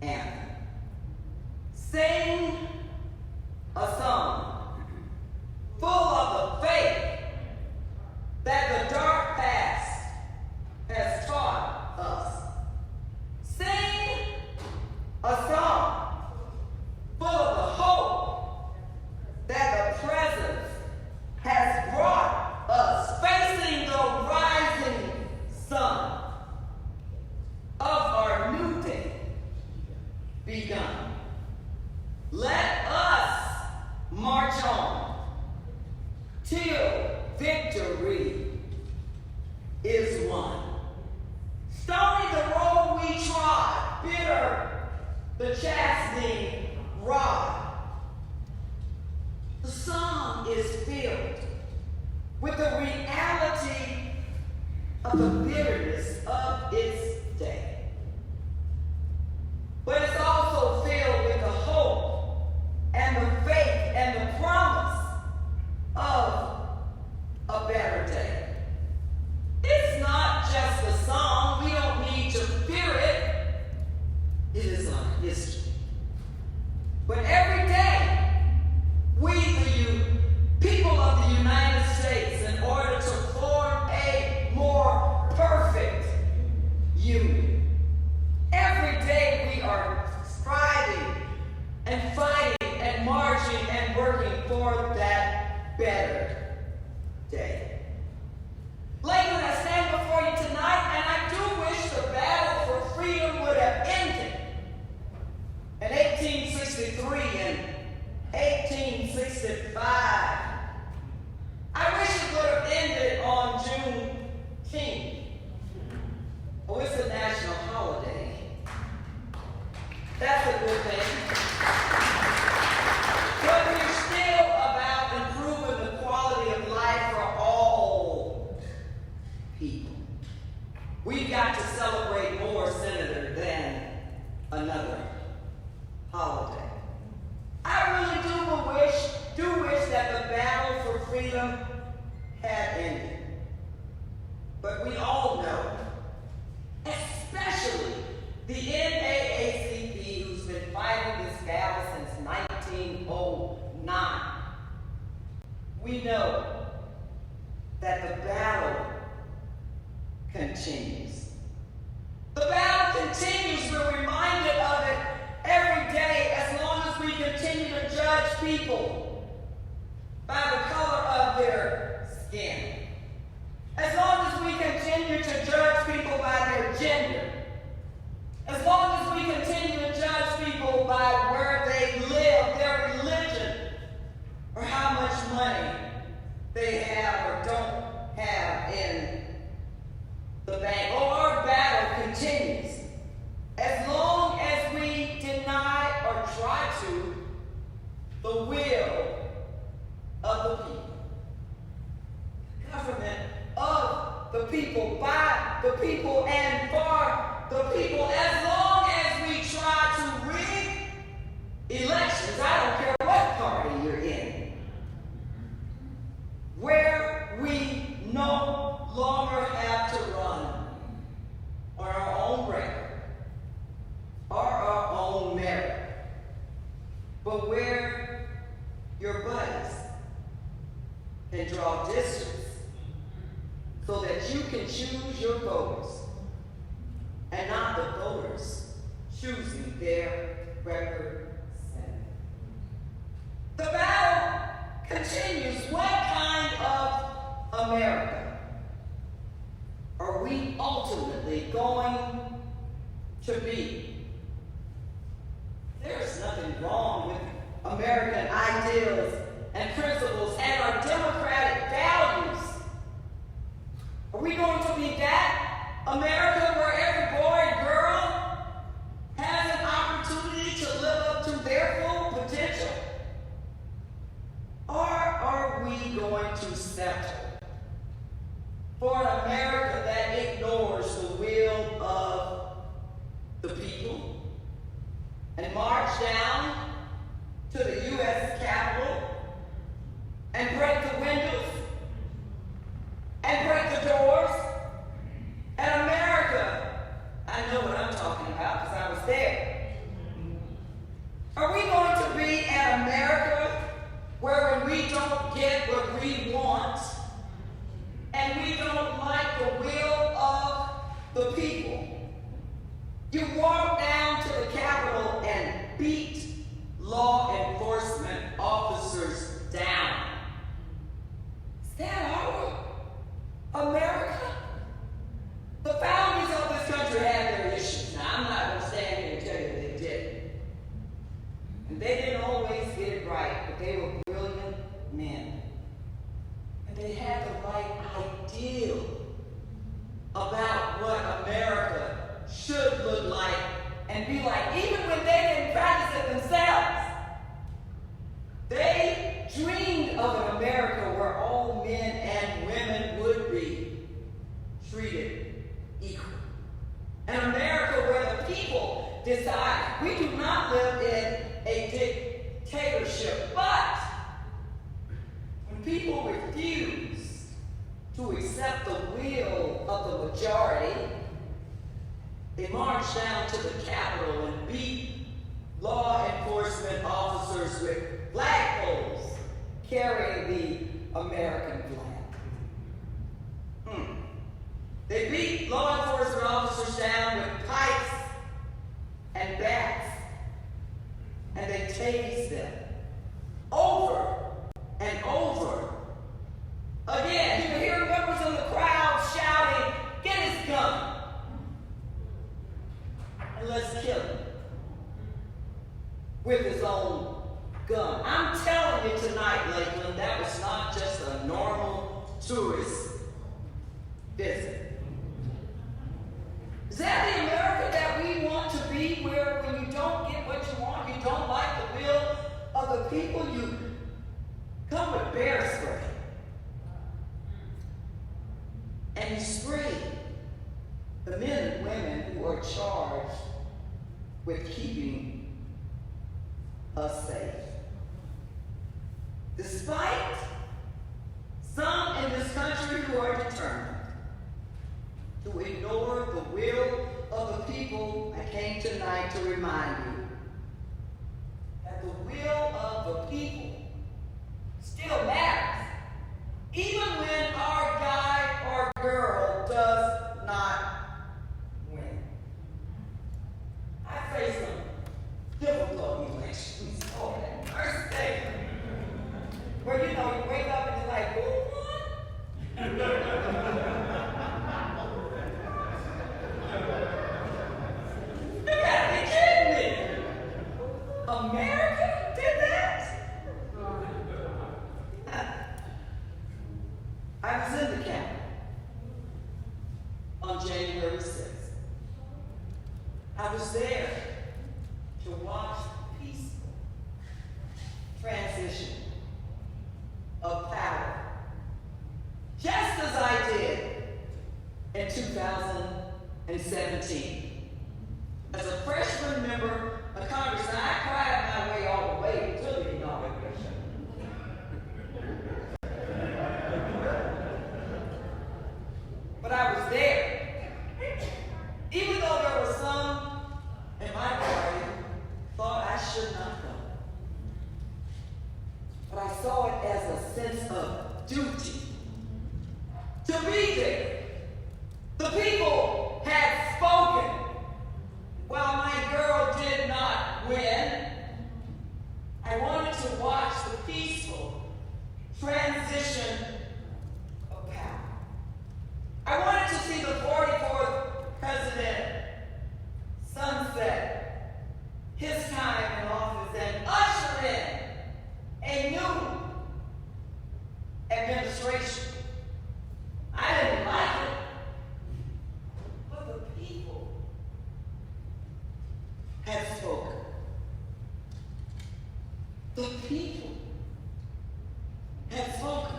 Anthem. Sing a song full of the faith that the dark past has taught us. Sing a song full of the hope that the present has brought us, facing the rising sun of our new day begun. Let us march on till victory is won. Stony the road we trod, bitter the chastening rod. The song is filled with the reality of the bitterness of its day. But it's also filled with the hope and the faith and the promise of a better day. It's not just a song. We don't need to fear it. It is our history. But every day, we, the people of the United States, in order to form a more perfect union, every day we are striving and fighting and marching and working for that better day. Lakeland, I stand before you tonight, and I do wish the battle for freedom would have ended in 1863 and 1865. I wish it would have ended on Juneteenth. Oh, it's a national holiday. That's a good thing. But we're still about improving the quality of life for all people. We've got to celebrate more, Senator, than another holiday. I really do wish that the battle for freedom had ended. But we all know, especially the NAACP, who's been fighting this battle since 1909, we know that the battle continues. The battle battle continues. We're reminded of it every day as long as we continue to judge people by the color of their skin. As long as we continue to judge people by their gender. As long as we continue to judge people by where they live, their religion, or how much money they have or don't have in the bank. Oh, our battle continues. As long as we deny or try to the will of the people. Government of the people, by the people, and for the people. As long as we try to rig elections, I don't care what party you're in, where we no longer have to run on our own record or our own merit, but where your buddies can draw districts so that you can choose your voters and not the voters choosing their representative. The battle continues. What kind of America are we ultimately going to be? There's nothing wrong with American ideals and principles and our democratic values. Are we going to be that America where every boy and girl has an opportunity to live up to their full potential? Or are we going to settle for an America that ignores the will of the people and march down to the U.S. Capitol and break the windows and break the doors? And America, I know what I'm talking about because I was there. Are we going to be an America where when we don't get what we want and we don't like the will of the people, you walk down to the Capitol and beat law enforcement officers down? Is that our America? The founders of this country had their issues. Now, I'm not going to stand here and tell you they didn't. And they didn't always get it right, but they were brilliant men. And they had the right ideal about what America should look like and be like, even when they didn't practice it themselves. They dreamed of an America where all men and women would be treated equal. An America where the people decide. We do not live in a dictatorship, but when people refuse to accept the will of the majority, they march down to the Capitol and beat law enforcement officers with flagpoles carrying the American flag. They beat law enforcement officers down with pikes and bats, and they tased them over and over again. You can hear members of the crowd shouting, "Get his gun and let's kill him with his own gun." I'm telling you tonight, Lakeland, that was not just a normal tourist visit. Is that the America that we want to be, where when you don't get what you want, you don't like the will of the people, you come with bear spray and you spray the men and women who are charged with keeping us safe? Despite some in this country who are determined to ignore the will of the people, I came tonight to remind you that the will of the people still matters, even when our guy or girl does not win. I was in the Capitol on January 6th. I was there to watch the peaceful transition of power, just as I did in 2017. As a freshman member of Congress, and I cried my way all the way to the inauguration. But I was there. Even though there were some in my party thought I should not go. But I saw it as a sense of duty to be there. The people had spoken. While my girl did not win, I wanted to watch the peaceful transition of power. I wanted to see the 44th president sunset his time in office and usher in a new administration. I didn't like it, but the people had spoken. The people had spoken.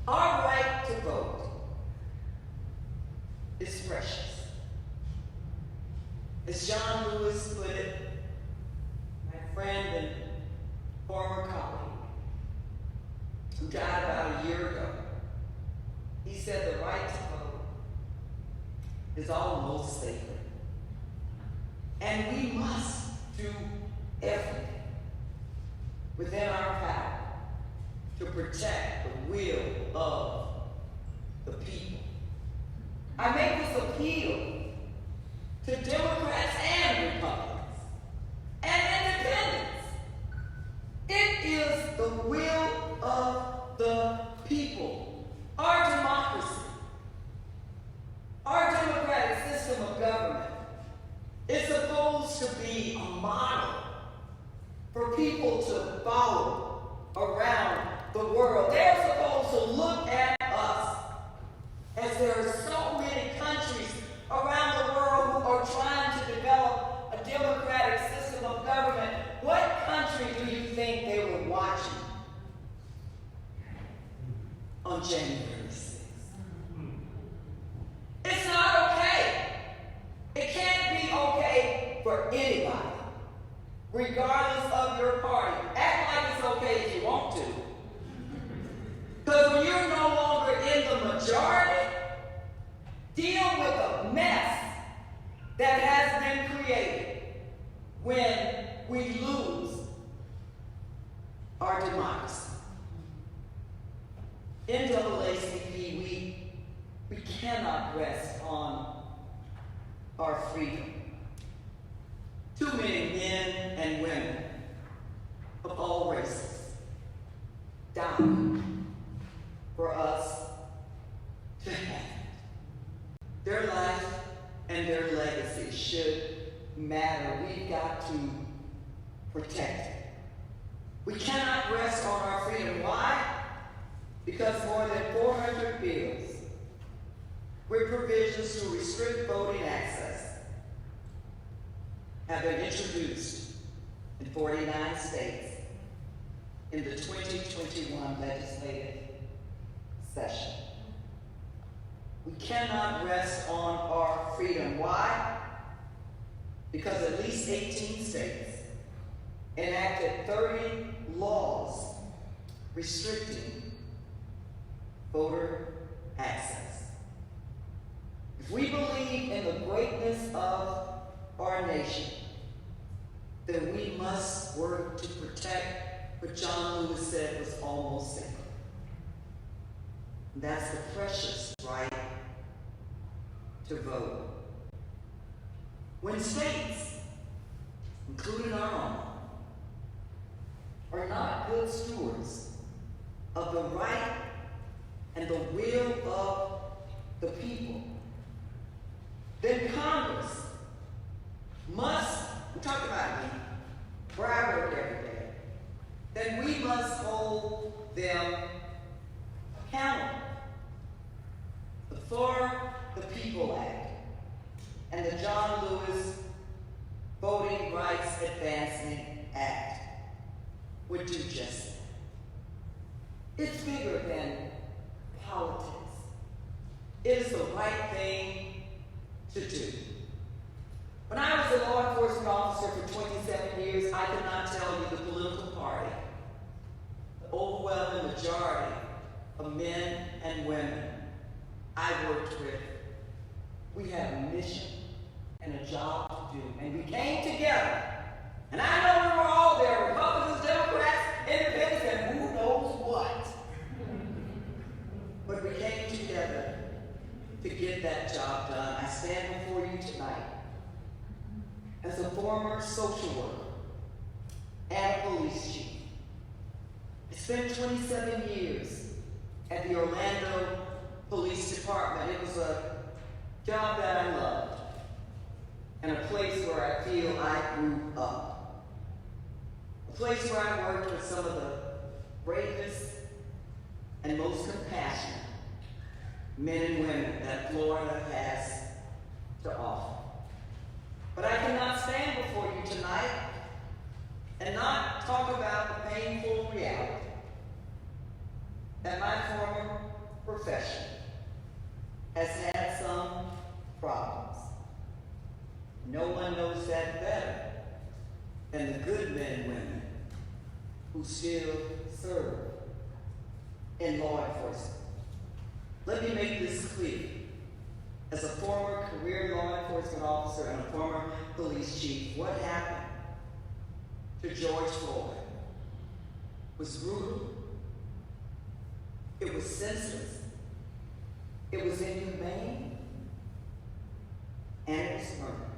Our right to vote is precious. As John Lewis put it, my friend and former colleague, who died about a year ago, he said the right to vote is almost sacred. And we must do everything within our power to protect the will of the people. I make this appeal to Democrats and Republicans and independents. It is the will of the people. Our democracy, our democratic system of government is supposed to be a model for people to follow around the world. They're supposed to look at us, as there are so many countries around the world who are trying to develop a democratic system of government. What country do you think they were watching on January 6th? It's not okay. It can't be okay for anybody, regardless of your party. Act like it's okay if you want to. Because when you're no longer in the majority, deal with the mess that has been created when we lose our democracy. NAACP, we cannot rest on our freedom. Too many men and women of all races died for us to have it. Their life and their legacy should matter. We've got to protect it. We cannot rest on our freedom. Why? Because more than 400 bills with provisions to restrict voting access have been introduced in 49 states in the 2021 legislative session. We cannot rest on our freedom. Why? Because at least 18 states enacted 30 laws restricting voter access. If we believe in the greatness of our nation, then we must work to protect what John Lewis said was almost sacred. That's the precious right to vote. When states, including our own, are not good stewards of the right and the will of the people, then Congress must, we talk about me, where I work every day, then we must hold them accountable. For the People Act and the John Lewis Voting Rights Advancing Act would do just that. It's bigger than politics. It is the right thing to do. When I was a law enforcement officer for 27 years, I could not tell you the political party. The overwhelming majority of men and women I worked with, we had a mission and a job to do. And we came together. And I know we were all there, Republicans, Democrats, independents, and who knows what. But we came together to get that job done. I stand before you tonight as a former social worker and a police chief. I spent 27 years at the Orlando Police Department. It was a job that I loved and a place where I feel I grew up. A place where I worked with some of the bravest and most compassionate men and women that Florida has to offer. But I cannot stand before you tonight and not talk about the painful reality that my former profession has had some problems. No one knows that better than the good men and women who still serve in law enforcement. Let me make this clear. As a former career law enforcement officer and a former police chief, what happened to George Floyd was brutal. It was senseless. It was inhumane. And it was murder.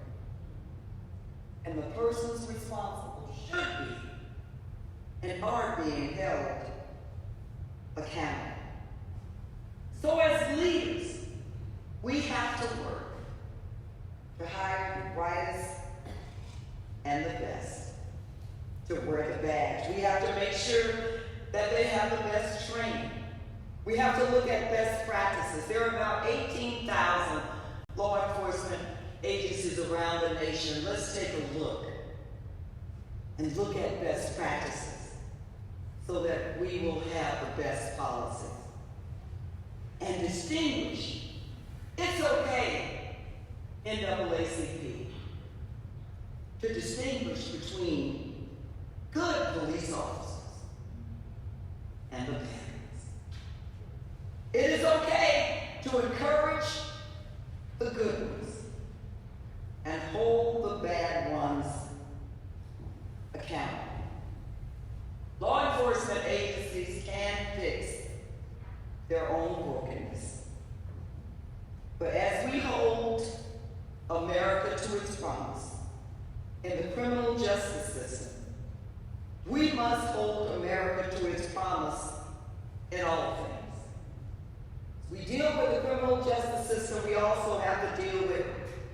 And the persons responsible should be and are being held accountable. So as leaders, we have to work to hire the brightest and the best to wear the badge. We have to make sure that they have the best training. We have to look at best practices. There are about 18,000 law enforcement agencies around the nation. Let's take a look and look at best practices so that we will have the best policies. And distinguish. It's okay, NAACP, to distinguish between good police officers and the bad ones. It is okay to encourage the good ones and hold the bad ones accountable. Law enforcement agencies can fix their own brokenness. But as we hold America to its promise in the criminal justice system, we must hold America to its promise in all things. As we deal with the criminal justice system, we also have to deal with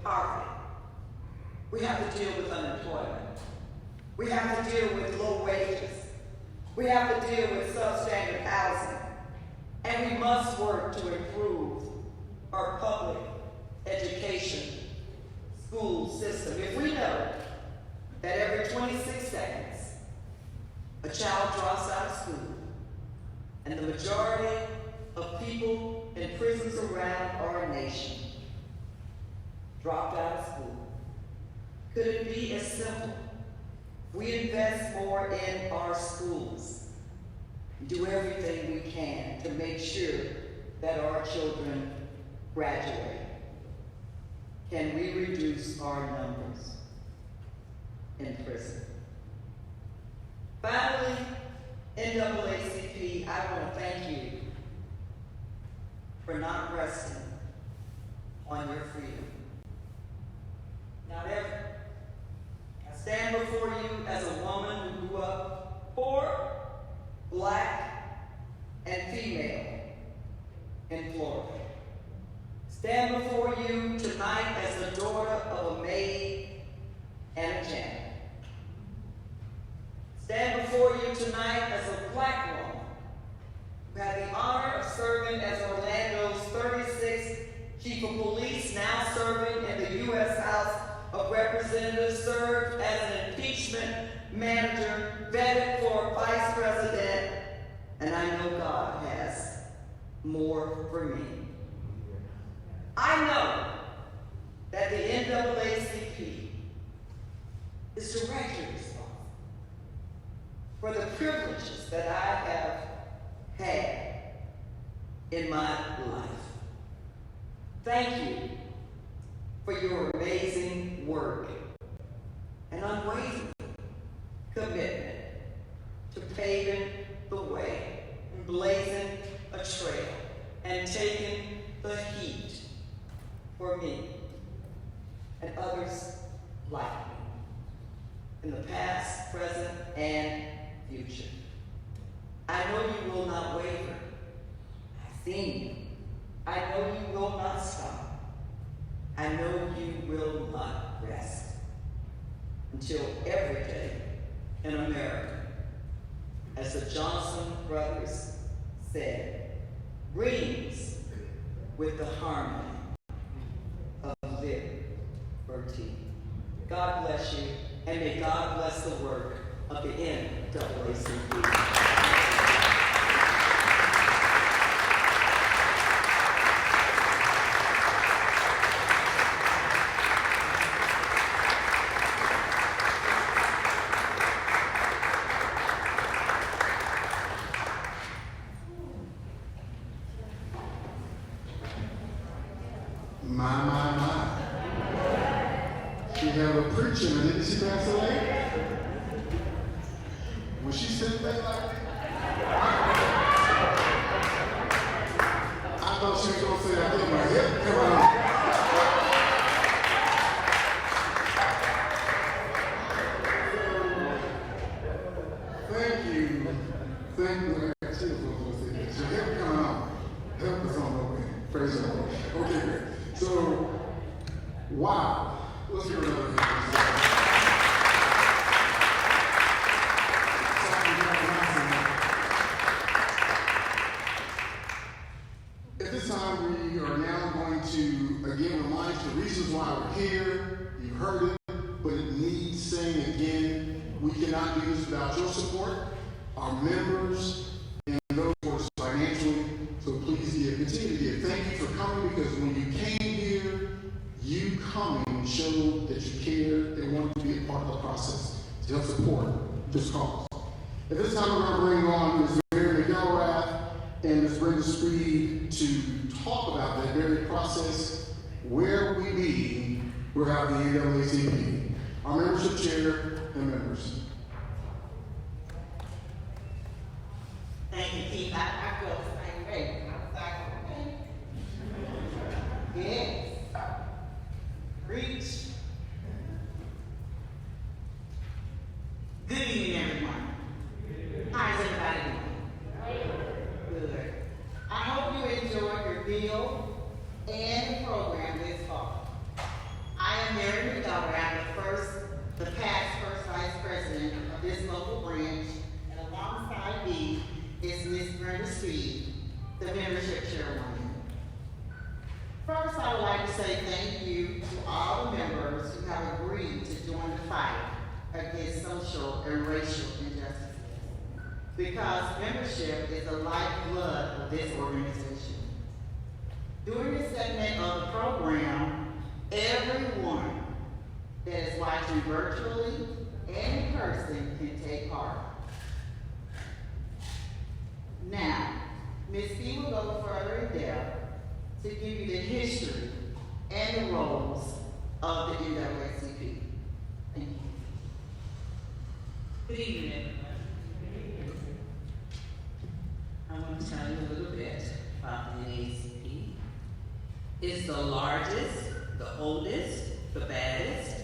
poverty. We have to deal with unemployment. We have to deal with low wages. We have to deal with substandard housing. And we must work to improve our public education school system. If we know that every 26 seconds a child drops out of school, and the majority of people in prisons around our nation dropped out of school, could it be as simple? We invest more in our schools. Do everything we can to make sure that our children graduate. Can we reduce our numbers in prison? Finally, NAACP, I want to thank you for not resting on your freedom. Not ever. I stand before you as a woman who grew up poor, Black, and female in Florida. Stand before you tonight as the daughter of a maid and a janitor. Stand before you tonight as a Black woman who had the honor of serving as Orlando's 36th Chief of Police, now serving in the U.S. House of Representatives, served as an impeachment manager, vetted for vice president, and I know God has more for me. I know that the NAACP is directly responsible for the privileges that I have had in my life. Thank you for your amazing work and unwavering commitment to paving the way and blazing a trail and taking the heat for me and others like me in the past, present, and future. I know you will not waver. I've seen you. I know you will not stop. I know you will not rest until every day in America, as the Johnson brothers said, rings with the harmony of liberty. God bless you, and may God bless the work of the NAACP. My. She have a preacher, didn't she, Pastor Lake? When she said that like that, I thought she was going to say, I think my hip, come on. Thank you. Thank you. I see the folks will say that. So help coming on. Help is on the way. Praise the Lord. Okay, great. So, wow. Let's hear another hand. At this time, we are now going to again remind you the reasons why we're here. You've heard it, but it needs saying again. We cannot do this without your support, our members, and those who are financially. So please give, continue to give. Thank you for coming, because when you came here, you coming showed that you cared and wanted to be a part of the process to help support this cause. At this time, we're going to bring on Ms. Mary McElrath and Ms. Brenda Speed to talk about that very process, where we be without the NAACP. Our membership chair and members. Thank you, Keith. I feel the same way. I was like, okay. Yes. Reach. Good evening, everyone. How's everybody doing? Good. I hope you enjoyed your meal and the program this fall. I am Mary McDowell. I'm the past first vice president of this local branch, and alongside me is Ms. Brenda Speed, the membership chairwoman. First, I would like to say thank you to all the members who have agreed to join the fight against social and racial injustices, because membership is the lifeblood of this organization. During this segment of the program, everyone that is watching virtually and in person can take part. Now, Ms. B will go further in depth to give you the history and the roles of the NAACP. Thank you. Good evening, everyone. I want to tell you a little bit about the NAACP. It's the largest, the oldest, the baddest,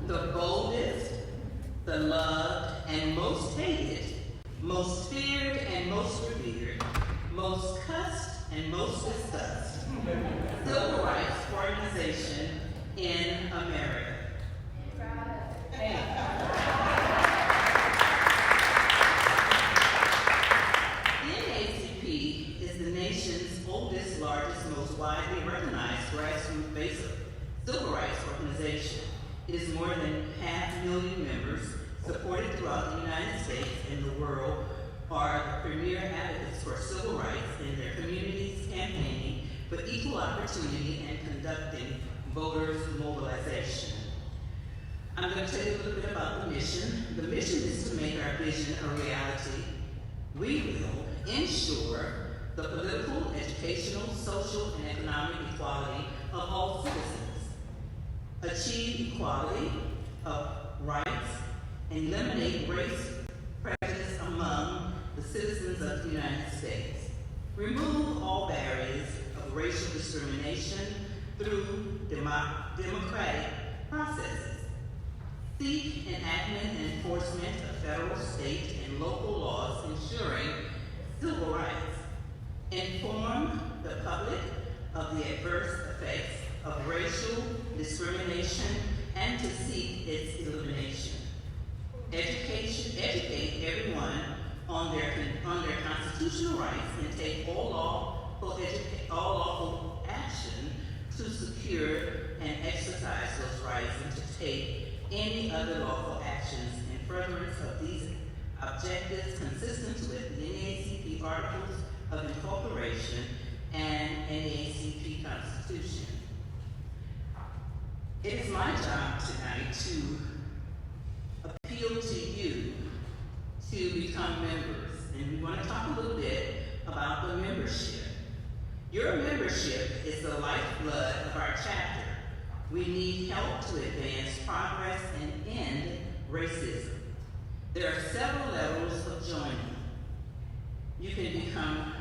the boldest, the loved and most hated, most feared and most revered, most cussed and most discussed civil rights organization in America. The NAACP is the nation's oldest, largest, most widely recognized grassroots-based civil rights organization. It is more than 500,000 members, supported throughout the United States and the world, are the premier advocates for civil rights in their communities, campaigning for equal opportunity and conducting voters' mobilization. I'm going to tell you a little bit about the mission. The mission is to make our vision a reality. We will ensure the political, educational, social, and economic equality of all citizens, achieve equality of rights, and eliminate race prejudice among the citizens of the United States, remove all barriers of racial discrimination through democratic processes, seek enactment and enforcement of federal, state, and local laws ensuring civil rights, inform the public of the adverse effects of racial discrimination and to seek its elimination. Educate everyone on their constitutional rights and take all lawful action to secure and exercise those rights and to take any other lawful actions in furtherance of these objectives consistent with the NAACP Articles of Incorporation and NAACP Constitution. It is my job tonight to appeal to you to become members, and we want to talk a little bit about the membership. Your membership is the lifeblood of our chapter. We need help to advance progress and end racism. There are several levels of joining. You can become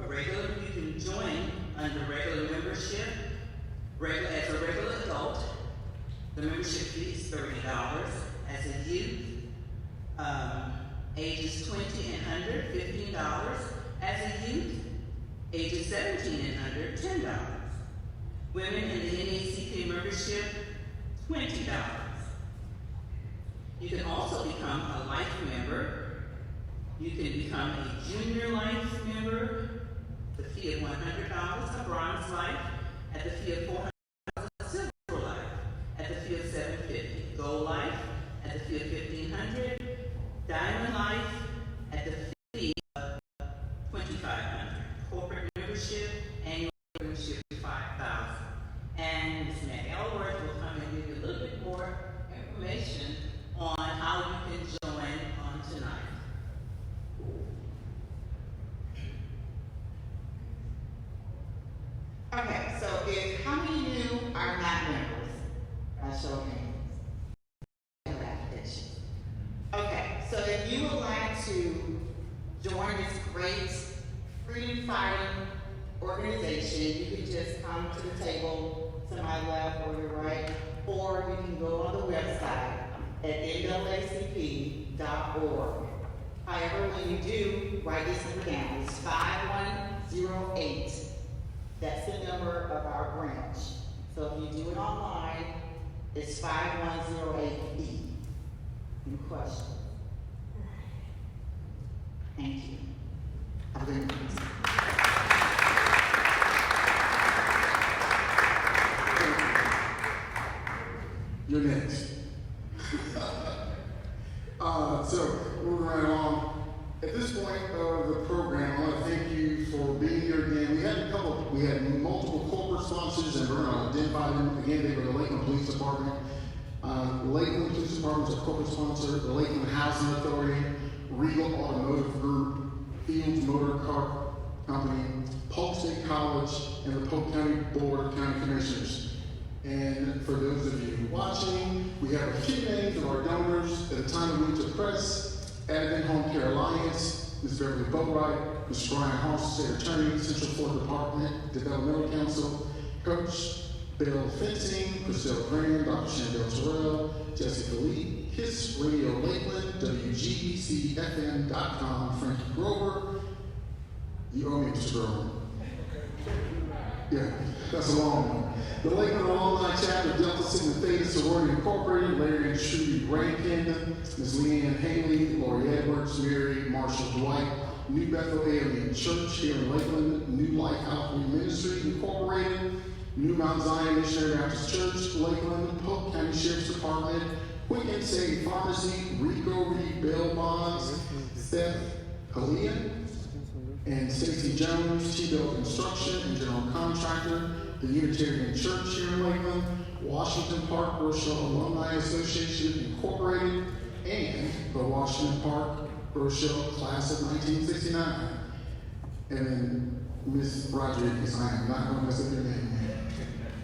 you can join under regular membership, as a regular adult. The membership fee is $30. As a youth, ages 20 and under, $15. As a youth, ages 17 and under, $10. Women in the NAACP membership, $20. You can also become a life member. You can become a junior life member, the fee of $100, a bronze life, at the fee of $400, a silver life, at the fee of $750, gold life, at the fee of $1,500, diamond life, at the fee of $2,500, corporate membership, annual membership of $5,000. And Ms. Matt Elworth will come and give you a little bit more information on how you can join on tonight. Okay, so how many of you are not members? By show of hands. Okay, so if you would like to join this great freedom fighting organization, you can just come to the table to my left or your right, or you can go on the website at NAACP.org. However, when you do, write this number down. It's 5108. That's the number of our branch. So if you do it online, it's 5108B. Any questions? Thank you. Have a good night. You're next. So moving right along. At this point of the program, I want to thank you for being here again. We had multiple corporate sponsors, and we're going to identify them again. They were the Lakeland Police Department. The Lakeland Police Department is a corporate sponsor. The Lakeland Housing Authority, Regal Automotive Group, Fields Motor Car Company, Polk State College, and the Polk County Board of County Commissioners. And for those of you watching, we have a few names of our donors at the time of which to press. Advent Home Care Alliance, Ms. Beverly Boatwright, Ms. Brian Hoss, State Attorney, Central Florida Department, Developmental Council, Coach Bill Fencing, Priscilla Graham, Dr. Chandel Terrell, Jesse Philippe, KISS Radio Lakeland, WGBCFM.com, Frankie Grover. You owe me, Mr. Grover. Yeah, that's a long one. The Lakeland Alumni Chapter, Delta Sigma Theta Sorority Incorporated, Larry and Trudy Rankin, Ms. Leanne Haley, Lori Edwards, Mary Marshall Dwight, New Bethel Area Church here in Lakeland, New Life Outreach Ministry Incorporated, New Mount Zion Missionary Baptist Church, Lakeland, Polk County Sheriff's Department, Quick and Save Pharmacy, Rico Reed Bail Bonds, Steph Halia, and Stacy Jones, T-Bell Construction and General Contractor, the Unitarian Church here in Lakeland, Washington Park Rochelle Alumni Association Incorporated, and the Washington Park Rochelle Class of 1969. And then Miss Rodriguez, I am not going to mess up your name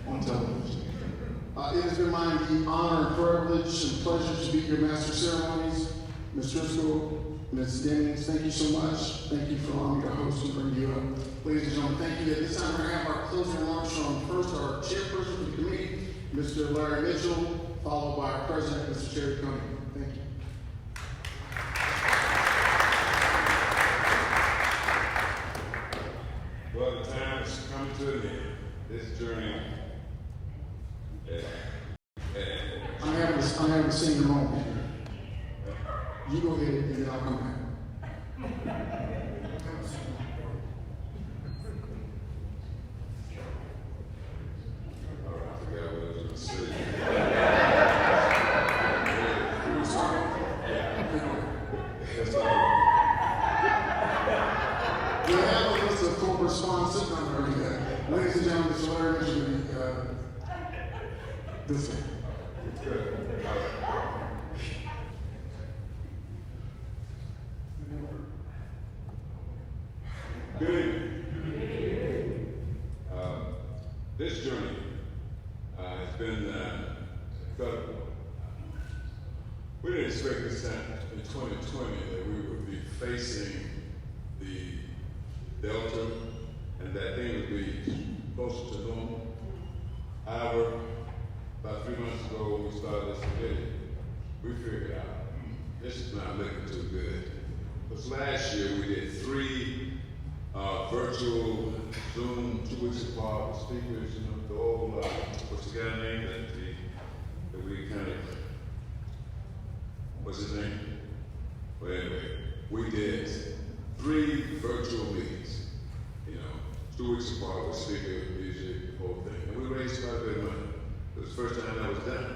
on television. It has been my honor and privilege and pleasure to be your master of ceremonies. Ms. Driscoll, Ms. Dennings, thank you so much. Thank you for allowing me to host and bring you up. Ladies and gentlemen, thank you. At this time, we're going to have our closing remarks from first our chairperson of the committee, Mr. Larry Mitchell, followed by our president, Mr. Terry Coney. Thank you. Well, the time is coming to an end. This journey. I'm having a senior moment here. You go ahead and then I'll come back. All right, I forgot what I was going to say. We have a list of corporate sponsors. Ladies and gentlemen, Mr. Larry Mitchell, this way. Good. This journey has been incredible. We didn't expect this time in 2020 that we would be facing the Delta and that thing would be closer to normal. However, about 3 months ago when we started this committee, we figured out this is not looking too good. Because last year we did 3 virtual Zoom 2 weeks apart with speakers, the old, what's the guy name that we kind of, what's his name? Well, anyway, we did 3 virtual meetings, 2 weeks apart with speaker, music, the whole thing. And we raised quite a bit of money. It was the first time that was done.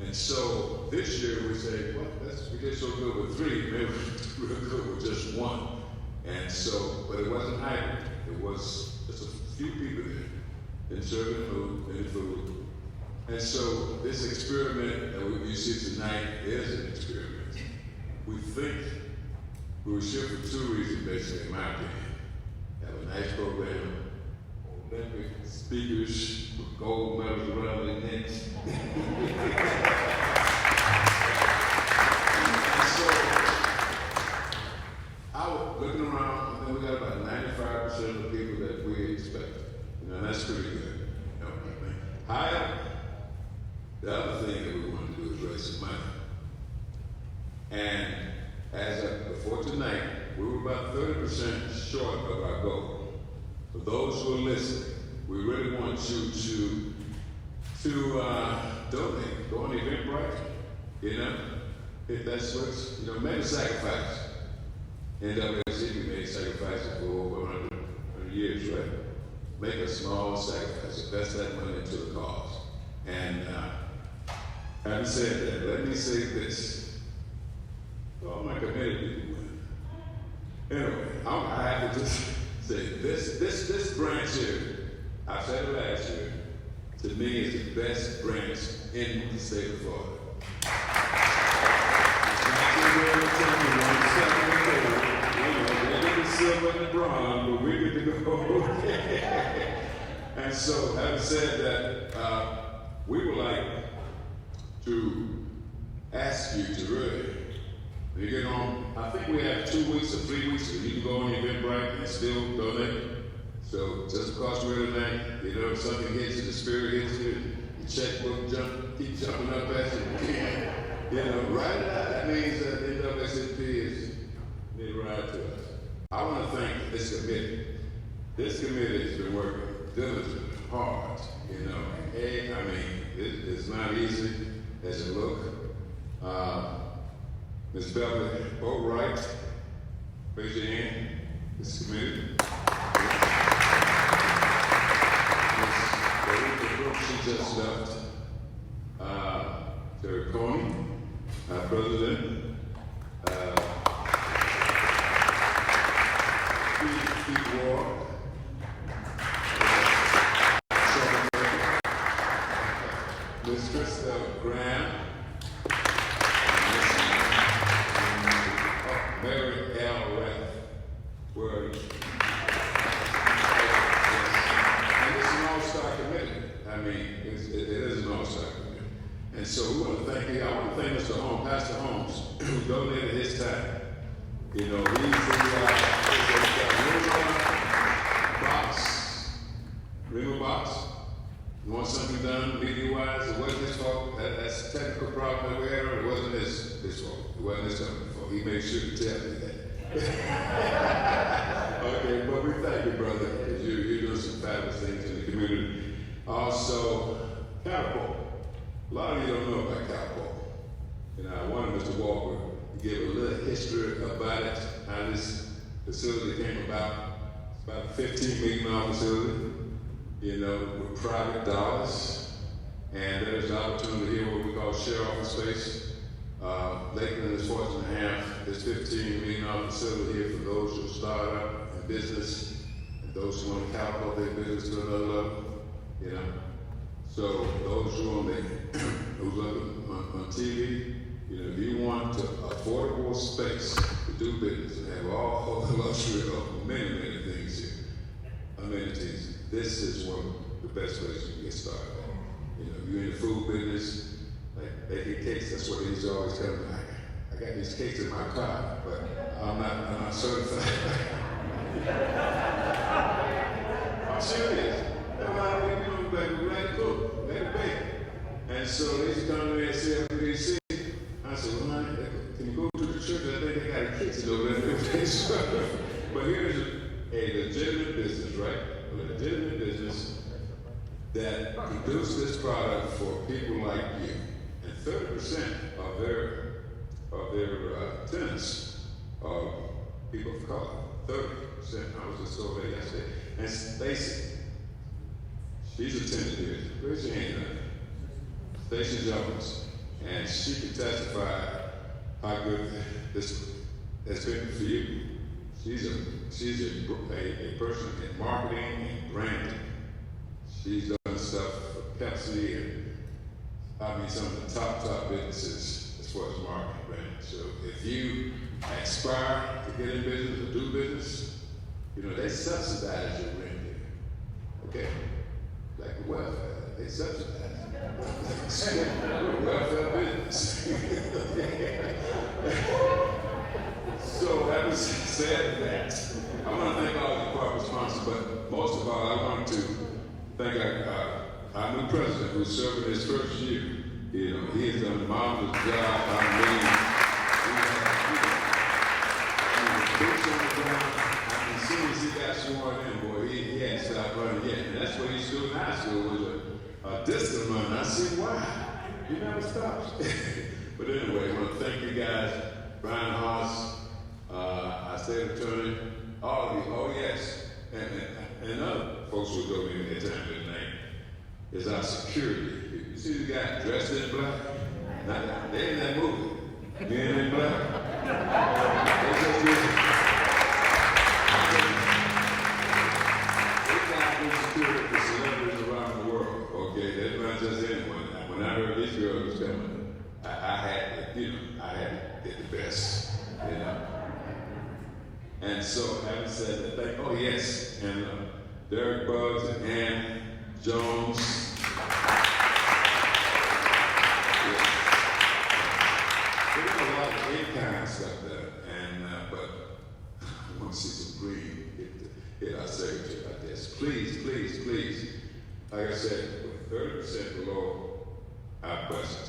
And so this year we say, well, we did so good with 3, maybe we're good with just 1. And so, but it wasn't hybrid. It was just a few people there, and serving food. And so this experiment that you see tonight is an experiment. We think we were here for 2 reasons, basically, in my opinion. Have a nice program, Olympic speakers with gold medals around their necks. I was looking around, and we got about 95% of the people that we expected. That's pretty good. However, the other thing that we want to do is raise some money. And as of before tonight, we were about 30% short of our goal. For those who are listening, we really want you to donate. Go on Eventbrite, hit that switch, make a sacrifice. NAACP made sacrifices for over 100 years, right? Make a small sacrifice, invest that money into the cause. And having said that, let me say this. All my committee people. Anyway, I have to just say this branch here, I said it last year, to me is the best branch in the state of Florida. Silver and bronze, but we get to go. And so, having said that, we would like to ask you to really, when you get on, I think we have 2 weeks or 3 weeks where you can go on Eventbrite and still donate. So just because we're tonight, if something hits you, the spirit hits you, your checkbook keep jumping up as you can. Right now, that means that NAACP is need to ride to us. I want to thank this committee. This committee has been working diligently, hard, it's not easy as it looks. Ms. Beverly Boatwright, Raise your hand. This committee. She just left. Terry Coney, our president. Pete Ward. Ms. Krista Graham. Mary L. Rath. Where are you? And this is an all-star committee. I mean, it is an all-star committee. And so we want to thank you. I want to thank Mr. Holmes, Pastor Holmes, who donated his time. You know, he's River box. You want something done media-wise? It wasn't his fault. That's a technical problem that we had. It wasn't his fault. It wasn't his fault. He made sure to tell me that. Okay, but we thank you, brother, because you're doing some fabulous things in the community. Also, catapult. A lot of you don't know about catapult. And I wanted Mr. Walker to give a little history about it, how this facility came about. It's about a $15 million facility, you know, with private dollars. And there's an opportunity here, what we call share office space. Lakeland is fortunate to have this $15 million facility here for those who start up in business and those who want to catapult their business to another level, you know. So those who on TV, you know, if you want to affordable space to do business and have all the luxury of many things here, amenities, this is one of the best places you can get started. You know, if you're in the food business, like baking cakes, that's what he's always telling me. I got these cakes in my car, but I'm not certified. I'm serious. Let it cook, let it bake. And so they used to come to me and say, FDC. I said, well, honey, can you go to the church? I think they got a kitchen over there. But here's a legitimate business, right? A legitimate business that produces this product for people like you. And 30% of their tenants are people of color. 30%. I was just over there yesterday. And Stacy, she's a tenant here. Raise your hand up. Stacy Jones. And she can testify how good this has been for you. She's a person in marketing and branding. She's done stuff for Pepsi and some of the top businesses as far as marketing and branding. So if you aspire to get in business or do business, you know, they subsidize your rent here. Okay? Like the welfare, they subsidize. Welfare business. So having said that, I want to thank all the corporate sponsors, but most of all, I want to thank our new president who's serving his first year. You know, he has done a marvelous job. As soon as he got sworn in, boy, he hadn't stopped running yet. And that's what he's doing in high school was a distant run. I see why. He never stops. But anyway, I want to thank you guys. Brian Haas, our state attorney, all of you. Oh, yes. And other folks who go in their time with name is our security. You see the guy dressed in black? They in that movie. Men in black. They just do security for celebrities around the world, okay? That's not just anyone. When I heard this girl was coming, I had to get the best, you know? And so, having said that, oh yes, and Derek Bugs and Ann Jones. Yeah. They got a lot of in-kind stuff there, but I want to see some green hit our secretary like this. Please. Like I said, we're 30% below our budget.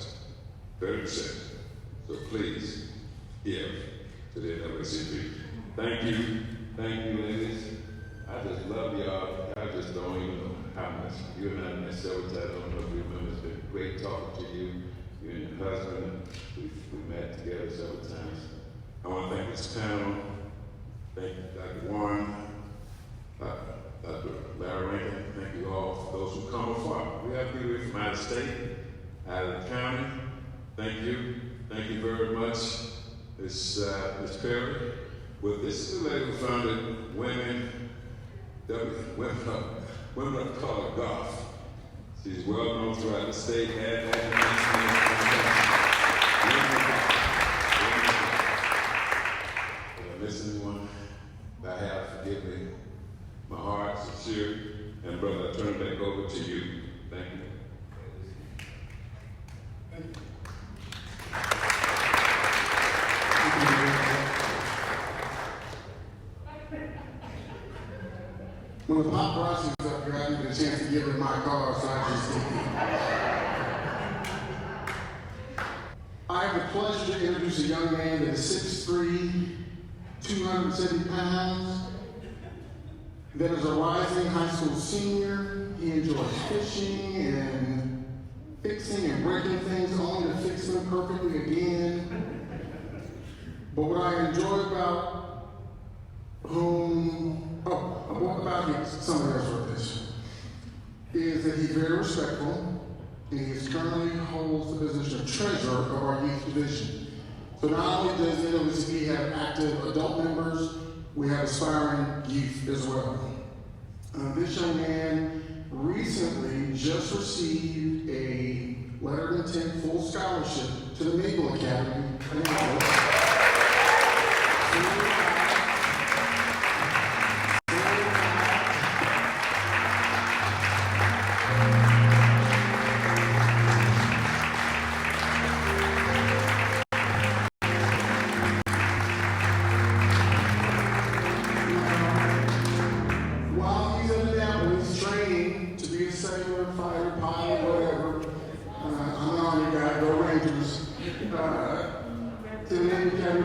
30%. So please give to the NAACP. Thank you, ladies. I just love y'all. I just don't even know how much. You and I met several times. I don't know if you remember. It's been great talking to you. You and your husband. We met together several times. I want to thank this panel. Thank you, Dr. Warren, Dr. Larry Lincoln. Thank you all for those who come afar. We have people here from out of state, out of the county. Thank you. Thank you very much, Ms. Perry. Well, this is the lady who founded Women of Color Golf. She's well known throughout the state and internationally. If I miss anyone, I have, forgive me. My heart sincere, and brother, I turn it back over to you. Thank you. When the paparazzi was up here, I didn't get a chance to give her my card, so I just did. I have the pleasure to introduce a young man that is 6'3", 270 pounds, that is a rising high school senior. He enjoys fishing and fixing and breaking things, only to fix them perfectly again. But what I enjoy about somebody else wrote this, is that he's very respectful, and he currently holds the position of treasurer of our youth division. So not only does NAACP have active adult members, we have aspiring youth as well. This young man recently just received a letter of intent full scholarship to the Naval Academy.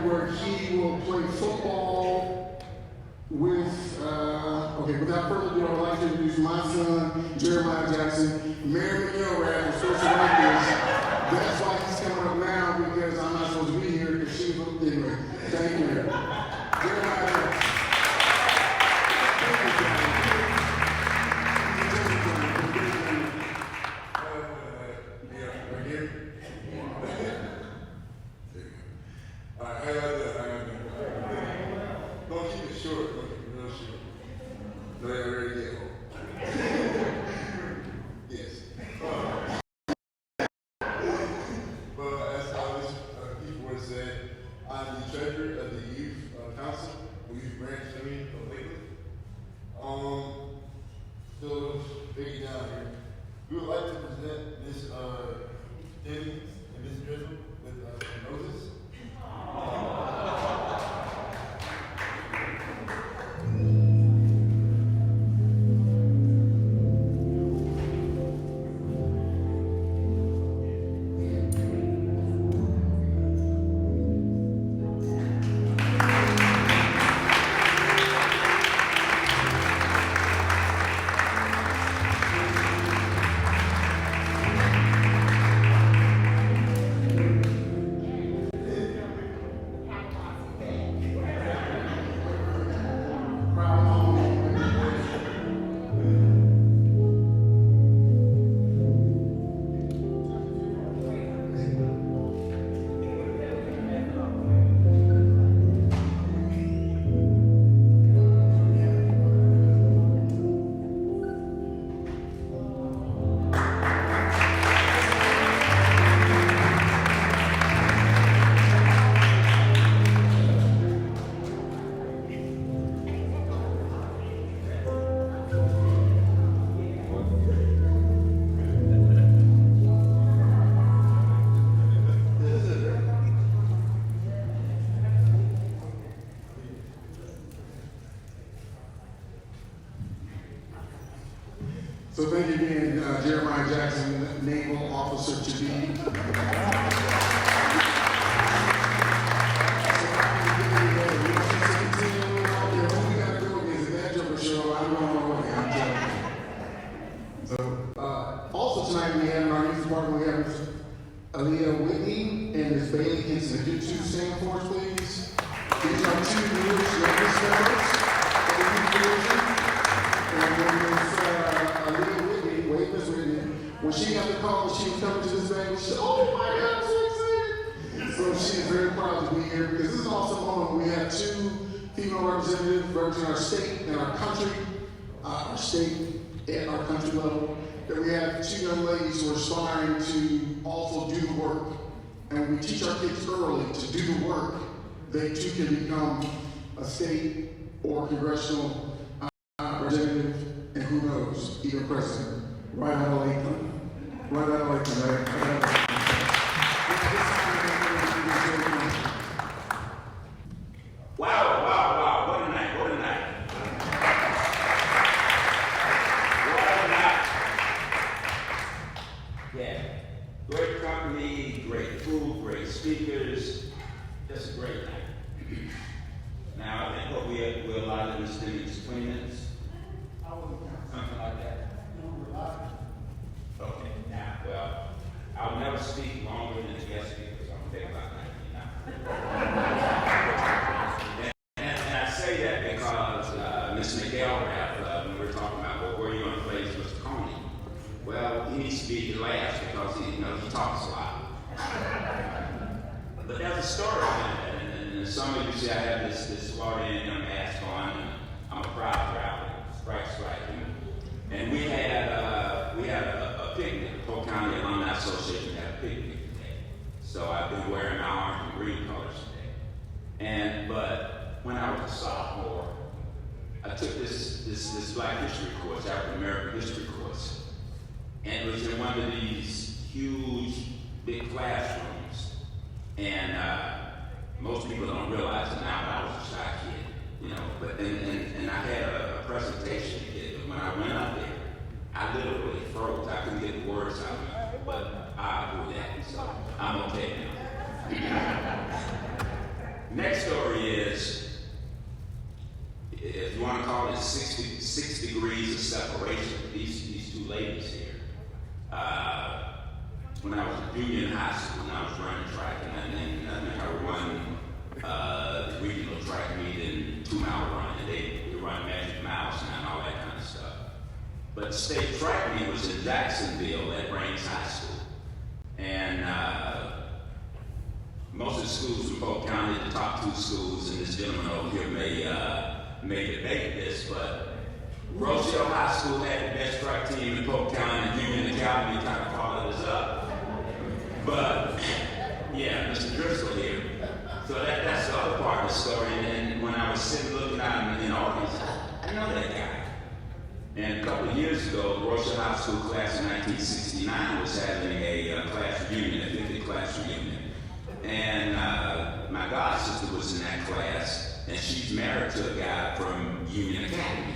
Where he will play football with, without further ado, I would like to introduce my son, Jeremiah Jackson. Mary McGillrath was supposed to write this. That's why he's coming up now, because I'm not supposed to be here, because she was, anyway, thank you. Jeremiah Jackson. I'm the treasurer of the youth council, the youth branch of Lakeland. So breaking down here, we would like to present Ms. Denny and Ms. Drizzle with roses. So thank you again, Jeremiah Jackson, Naval Officer to be. Also tonight we have in our youth department, we have Aaliyah Whitney and Ms. Bailey Henson. Could you two stand for us, please? These are two newest youngest members. female representatives representing our state and our country, our state and our country level, that we have 2 young ladies who are aspiring to also do the work. And when we teach our kids early to do the work, they too can become a state or congressional representative, and who knows, even president, right out of Lakeland. Right out of Lakeland, right? Wow, wow, wow, what a night, what a night. What a night. Yeah, great company, great food, great speakers, just a great night. Now, I think what we're allowed to spend is 20 minutes. Something like that. Okay, now, well, I'll never speak longer than the guest speakers. I'm gonna take about 19 now. And I say that because Ms. McElrath, when we were talking about, well, where are you going to place Mr. Coney? Well, he needs to be the last because he talks a lot. But there's a story behind that. And some of you see I have this Floridian mask on, and I'm a proud traveler, strike. And we had a picnic. The Polk County Alumni Association had a picnic today. So I've been wearing my orange and green colors today. But when I was a sophomore, I took this Black History course, African American History course, and it was in one of these huge, big classrooms. And most people don't realize it now, but I was a shy kid, But and I had a presentation to give, but when I went up there, I literally froze. I couldn't get the words out, but I do that, so I'm okay now. Next story is, if you want to call it 6 degrees of separation, these 2 ladies here. When I was a junior in high school, and I was running track, and I think I won the regional track meet in 2-mile run, and they run magic miles and all that kind of stuff. But the state track meet was in Jacksonville at Rains High School. And most of the schools in Polk County, the top 2 schools, and this gentleman over here may debate this, but Rosedale High School had the best track team in Polk County, and Union Academy kind of followed us up. But, yeah, Mr. Driscoll here. So that's the other part of the story. And when I was sitting looking out in the audience, I know that guy. And a couple of years ago, the Rosedale High School class in 1969 was having a class reunion, a 50th class reunion. And my god sister was in that class, and she's married to a guy from Union Academy.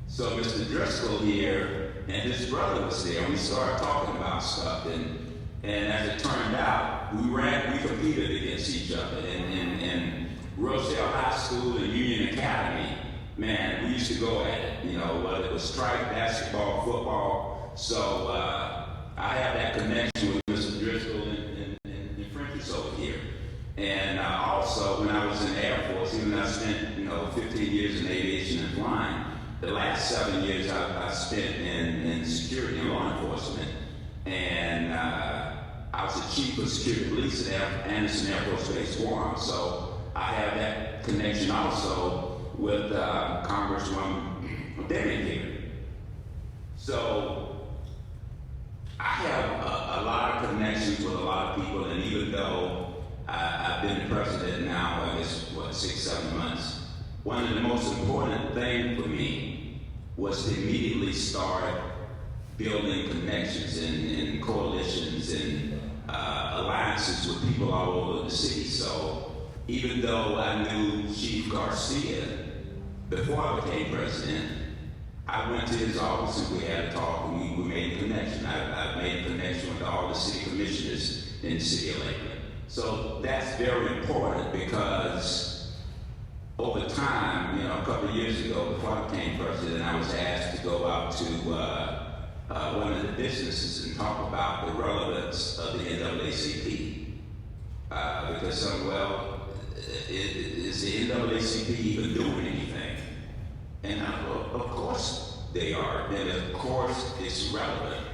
So Mr. Driscoll here and his brother was there, and we started talking about stuff. And as it turned out, we competed against each other. And Rosedale High School and Union Academy, man, we used to go at it, whether it was strike, basketball, football. So I have that connection with Mr. Driscoll and French's over here. And also, when I was in the Air Force, even though I spent, 15 years in aviation and flying, the last 7 years I spent in security and law enforcement. And I was the chief of security police at Anderson Air Force Base Guam. So I have that connection also with Congresswoman Deming here. So I have a lot of connections with a lot of people, and even though I've been president now, I guess, 6-7 months, one of the most important things for me was to immediately start building connections and coalitions and alliances with people all over the city. So even though I knew Chief Garcia before I became president, I went to his office and we had a talk and we made a connection. I made a connection with all the city commissioners in the city of Lakeland. So that's very important because over time, a couple of years ago, before I became president, I was asked to go out to one of the businesses and talk about the relevance of the NAACP. Because is the NAACP even doing anything? And of course they are, and of course it's relevant.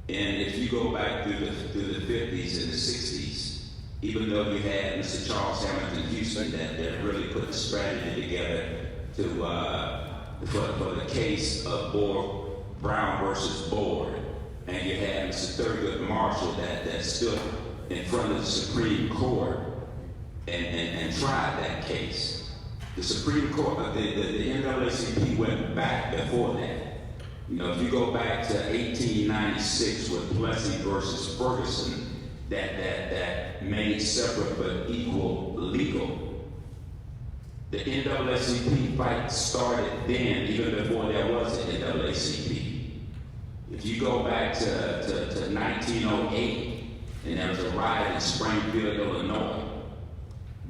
And if you go back through the 50s and the 60s, even though you had Mr. Charles Hamilton Houston that really put the strategy together to for the case of Brown versus Board, and you had Mr. Thurgood Marshall that stood in front of the Supreme Court and tried that case. The Supreme Court, the NAACP went back before that. You know, if you go back to 1896 with Plessy versus Ferguson, that made separate but equal legal. The NAACP fight started then, even before there was an NAACP. If you go back to 1908, and there was a riot in Springfield, Illinois,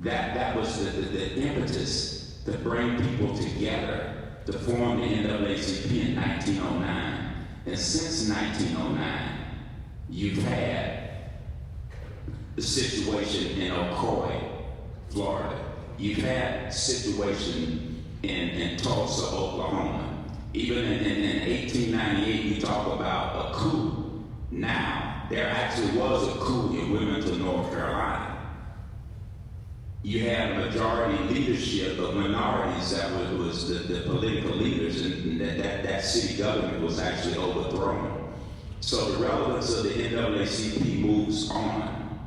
that was the impetus to bring people together to form the NAACP in 1909. And since 1909, you've had the situation in Ocoee, Florida. You've had situation in Tulsa, Oklahoma. Even in 1898, you talk about a coup. Now, there actually was a coup in Wilmington, North Carolina. You had a majority leadership of minorities that was the political leaders, and that city government was actually overthrown. So the relevance of the NAACP moves on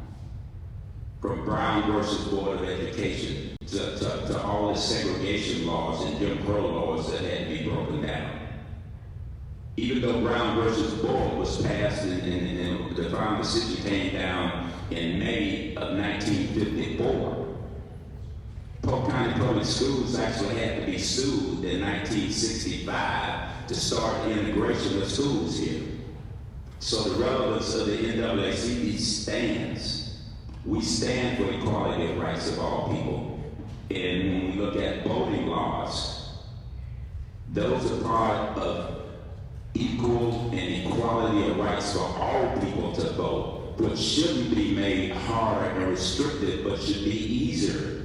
from Brown versus Board of Education to all the segregation laws and Jim Crow laws that had to be broken down. Even though Brown versus Board was passed and the final decision came down in May of 1954, Polk County Public Schools actually had to be sued in 1965 to start the integration of schools here. So the relevance of the NAACP stands. We stand for equality of rights of all people. And when we look at voting laws, those are part of equal and equality of rights for all people to vote, which shouldn't be made harder and restricted, but should be easier.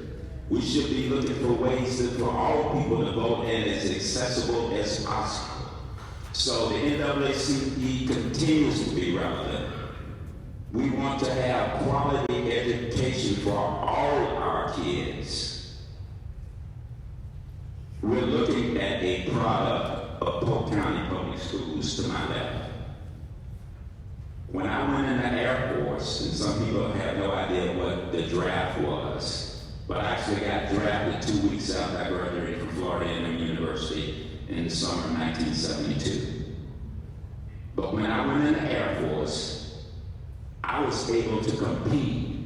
We should be looking for ways for all people to vote and as accessible as possible. So the NAACP continues to be relevant. We want to have quality education for all our kids. We're looking at a product of Polk County Public Schools to my left. When I went in the Air Force, and some people have no idea what the draft was, but I actually got drafted 2 weeks after I graduated from Florida A&M University in the summer of 1972. But when I went in the Air Force, I was able to compete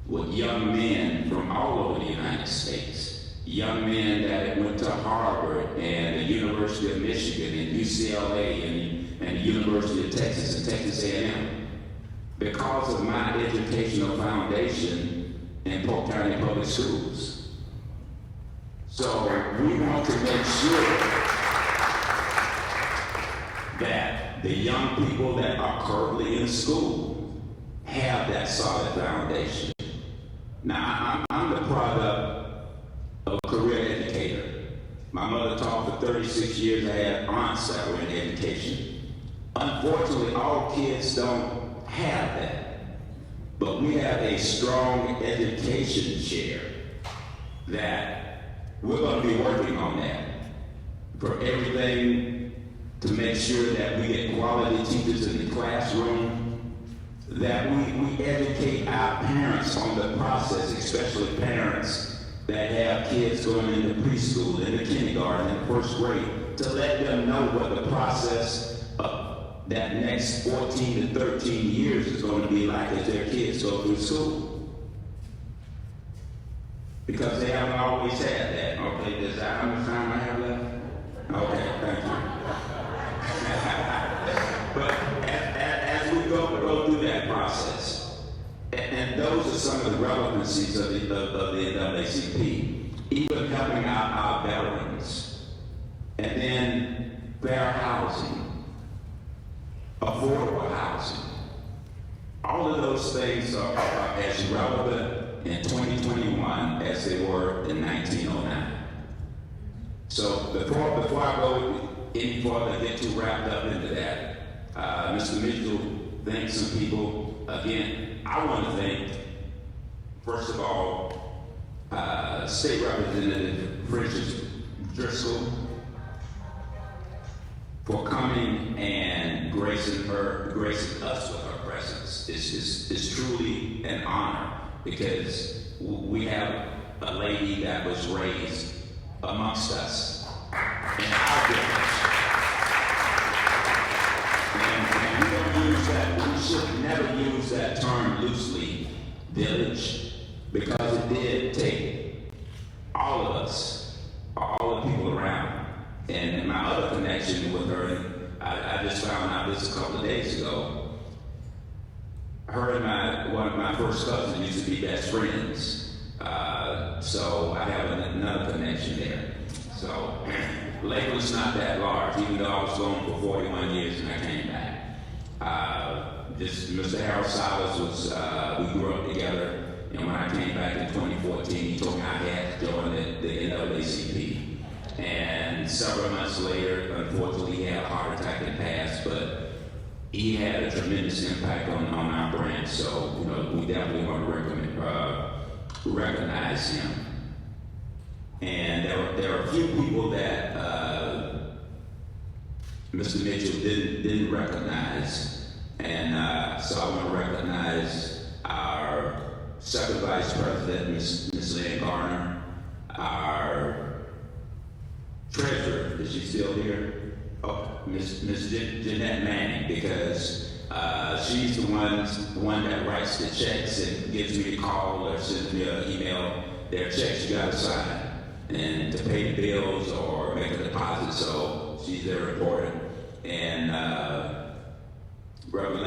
with young men from all over the United States. Young men that went to Harvard and the University of Michigan and UCLA and the University of Texas and Texas A&M. Because of my educational foundation in Polk County Public Schools. So we want to make sure that the young people that are currently in school have that solid foundation. Now, I'm the product of a career educator. My mother taught for 36 years. I had aunts that were in education. Unfortunately, all kids don't have that. But we have a strong education chair that we're going to be working on that for everything to make sure that we get quality teachers in the classroom, that we educate our parents on the process, especially parents that have kids going into preschool, into kindergarten, and first grade, to let them know what the process of that next 14 to 13 years is going to be like as their kids go through school. Because they haven't always had that. Okay, does that how much time I have left? Okay, thank you. But as we go through that process, and those are some of the relevancies of the NAACP, even helping out our veterans, and then fair housing, affordable housing. All of those things are as relevant in 2021 as they were in 1909. So before I go any further, get too wrapped up into that, Mr. Mitchell thanked some people. Again, I want to thank first of all, State Representative Francis Driscoll for coming and gracing us with her presence. It's truly an honor because we have a lady that was raised amongst us in our village. And we don't use that, we should never use that term loosely, village, because it did take all of us, all the people around. And my other connection with her, I just found out this a couple of days ago. Her and one of my first cousins used to be best friends. So I have another connection there. So Lakeland's not that large, even though I was gone for 41 years and I came back. Mr. Harold Silas was, we grew up together. And when I came back in 2014, he told me I had to join the NAACP. And several months later, unfortunately, he had a heart attack and passed, but he had a tremendous impact on our branch. So, we definitely want to recognize him. And there are a few people that Mr. Mitchell didn't recognize. And so I want to recognize our Second Vice President, Ms. Lynn Garner, our Treasurer, is she still here? Oh, Ms. Jeanette Manning, because she's the one that writes the checks and gives me a call or sends me an email. There are checks you gotta sign and to pay the bills or make a deposit, so she's very important. And Reverend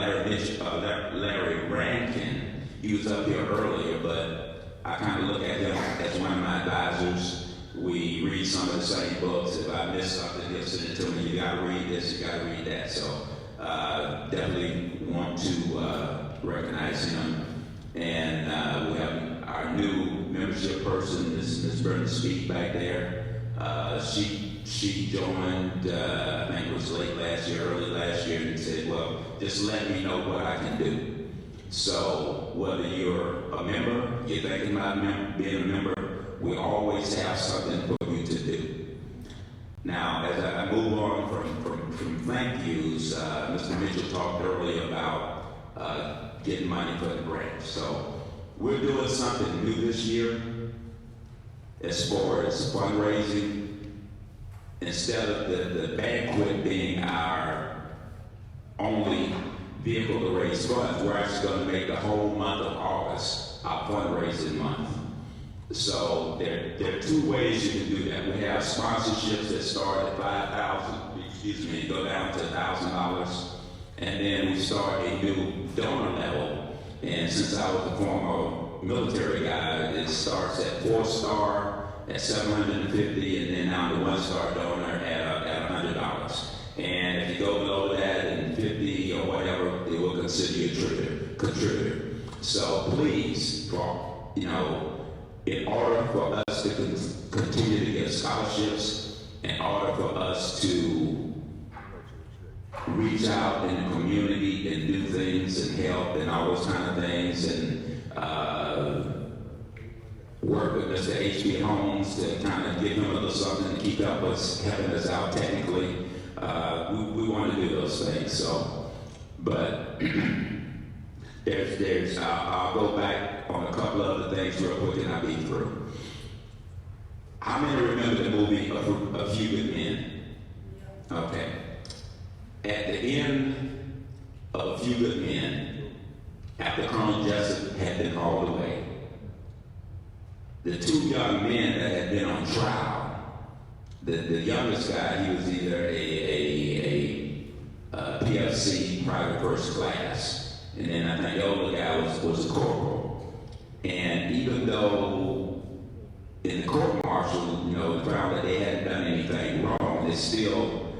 Larry Rankin, he was up here earlier, but I kind of look at him as one of my advisors. We read some of the same books. If I miss something, he'll send it to me. You gotta read this, you gotta read that. So definitely want to recognize him. And we have our new membership person, Ms. Brenda Speak back there. She joined, I think it was late last year, early last year, and said, well, just let me know what I can do. So whether you're a member, you're thinking about being a member, we always have something for you to do. Now, as I move on from thank yous, Mr. Mitchell talked earlier about getting money for the branch. So we're doing something new this year as far as fundraising. Instead of the banquet being our only vehicle to raise funds, we're actually going to make the whole month of August our fundraising month. So there are two ways you can do that. We have sponsorships that start at $5,000, go down to $1,000, and then we start a new donor level. And since I was a former military guy, it starts at 4-star at $750, and then now the 1-star donor at $100. And if you go below that and 50 or whatever, they will consider you a contributor. So please, in order for us to continue to get scholarships, in order for us to reach out in the community and do things and help and all those kind of things, and work with Mr. H.B. Holmes to kind of give him a little something to keep helping us out technically. We want to do those things. So, but I'll go back on a couple of other things real quick and I'll be through. How many remember the movie A Few Good Men? Okay. At the end of A Few Good Men, after Colonel Jessup had been hauled away, the two young men that had been on trial, the youngest guy, he was either a PFC, private first class, and then I think the older guy was a corporal. And even though in the court martial, found that they hadn't done anything wrong, they still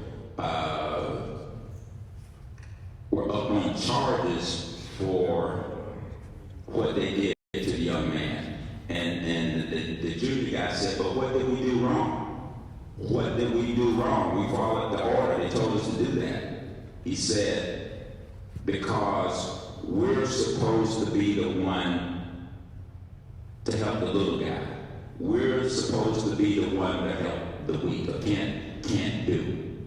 were up on charges for what they did to the young man. And the junior guy said, but what did we do wrong? What did we do wrong? We followed the order. They told us to do that. He said, because we're supposed to be the one to help the little guy. We're supposed to be the one to help the weak or can't do.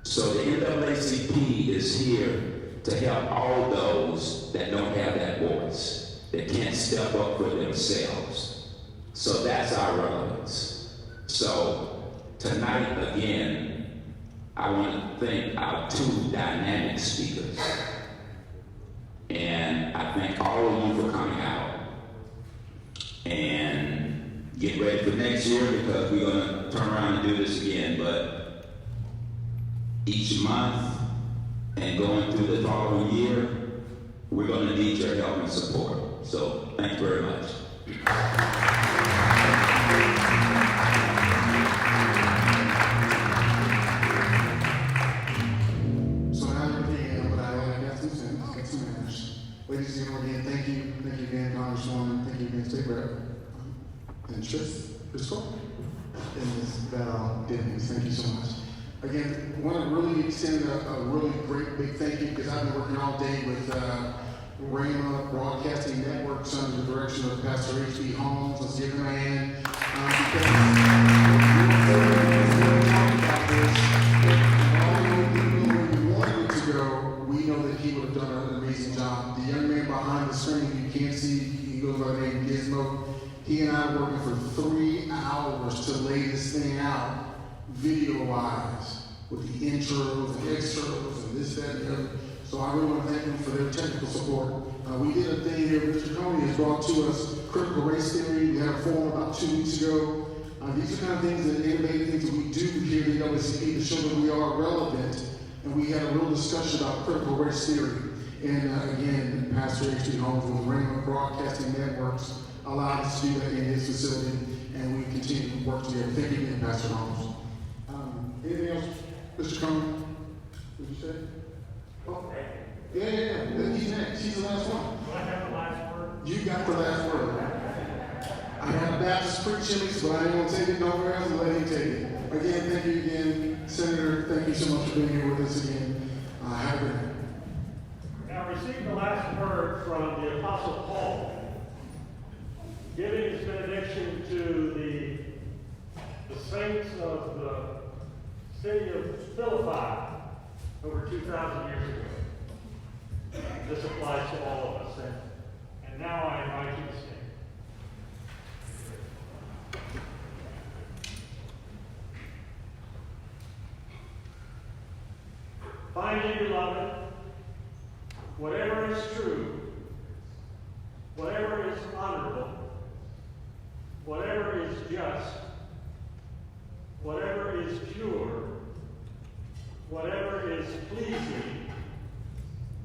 So the NAACP is here to help all those that don't have that voice, that can't step up for themselves. So that's our relevance. So tonight, again, I want to thank our two dynamic speakers. And I thank all of you for coming out. And get ready for next year, because we're going to turn around and do this again. But each month and going through the following year, we're going to need your help and support. So thank you very much. So now you're being but I got some sense, got some manners. Ladies and gentlemen, again, thank you. Thank you again, Congresswoman. Thank you again, State Rep. And Driscoll. And Ms. Val Dimmings. Thank you so much. Again, I want to really extend a really great big thank you, because I've been working all day with Rhema Broadcasting Networks under the direction of Pastor H.B. Holmes. Let's give him a hand. We know that he would have done an amazing job. The young man behind the screen, you can't see, he goes by the name Gizmo. He and I were working for 3 hours to lay this thing out video-wise, with the intros and extras and this, that, and the other. So I really want to thank them for their technical support. We did a thing here, Mr. Coney has brought to us critical race theory. We had a forum about 2 weeks ago. These are kind of things that innovative things that we do here at the NAACP to show that we are relevant. And we had a real discussion about critical race theory. And again, Pastor H.B. Holmes with Rhema Broadcasting Networks allowed us to do that in his facility, and we continue to work together. Thank you again, Pastor Holmes. Anything else, Mr. Coney? What did you say? Oh, yeah. He's next. He's the last one. Do I have the last word? You got the last word. I had a Baptist preach chilies, but I ain't gonna take it nowhere else and let him take it. Again, thank you again, Senator. Thank you so much for being here with us again. Have a good night. Now receive the last word from the Apostle Paul, giving his benediction to the saints of the city of Philippi over 2,000 years ago. This applies to all of us. And now I invite you to stand. Finally, beloved, whatever is true, whatever is honorable, whatever is just, whatever is pure, whatever is pleasing,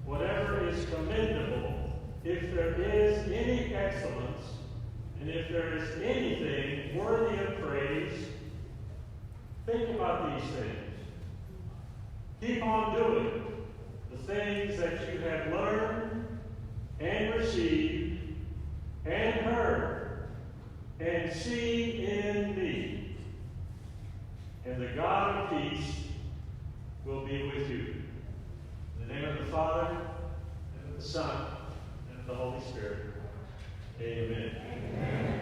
whatever is commendable, if there is any excellence, and if there is anything worthy of praise, think about these things. Keep on doing the things that you have learned and received and heard and seen in me. And the God of peace will be with you. In the name of the Father, and of the Son, and of the Holy Spirit. Amen. Amen.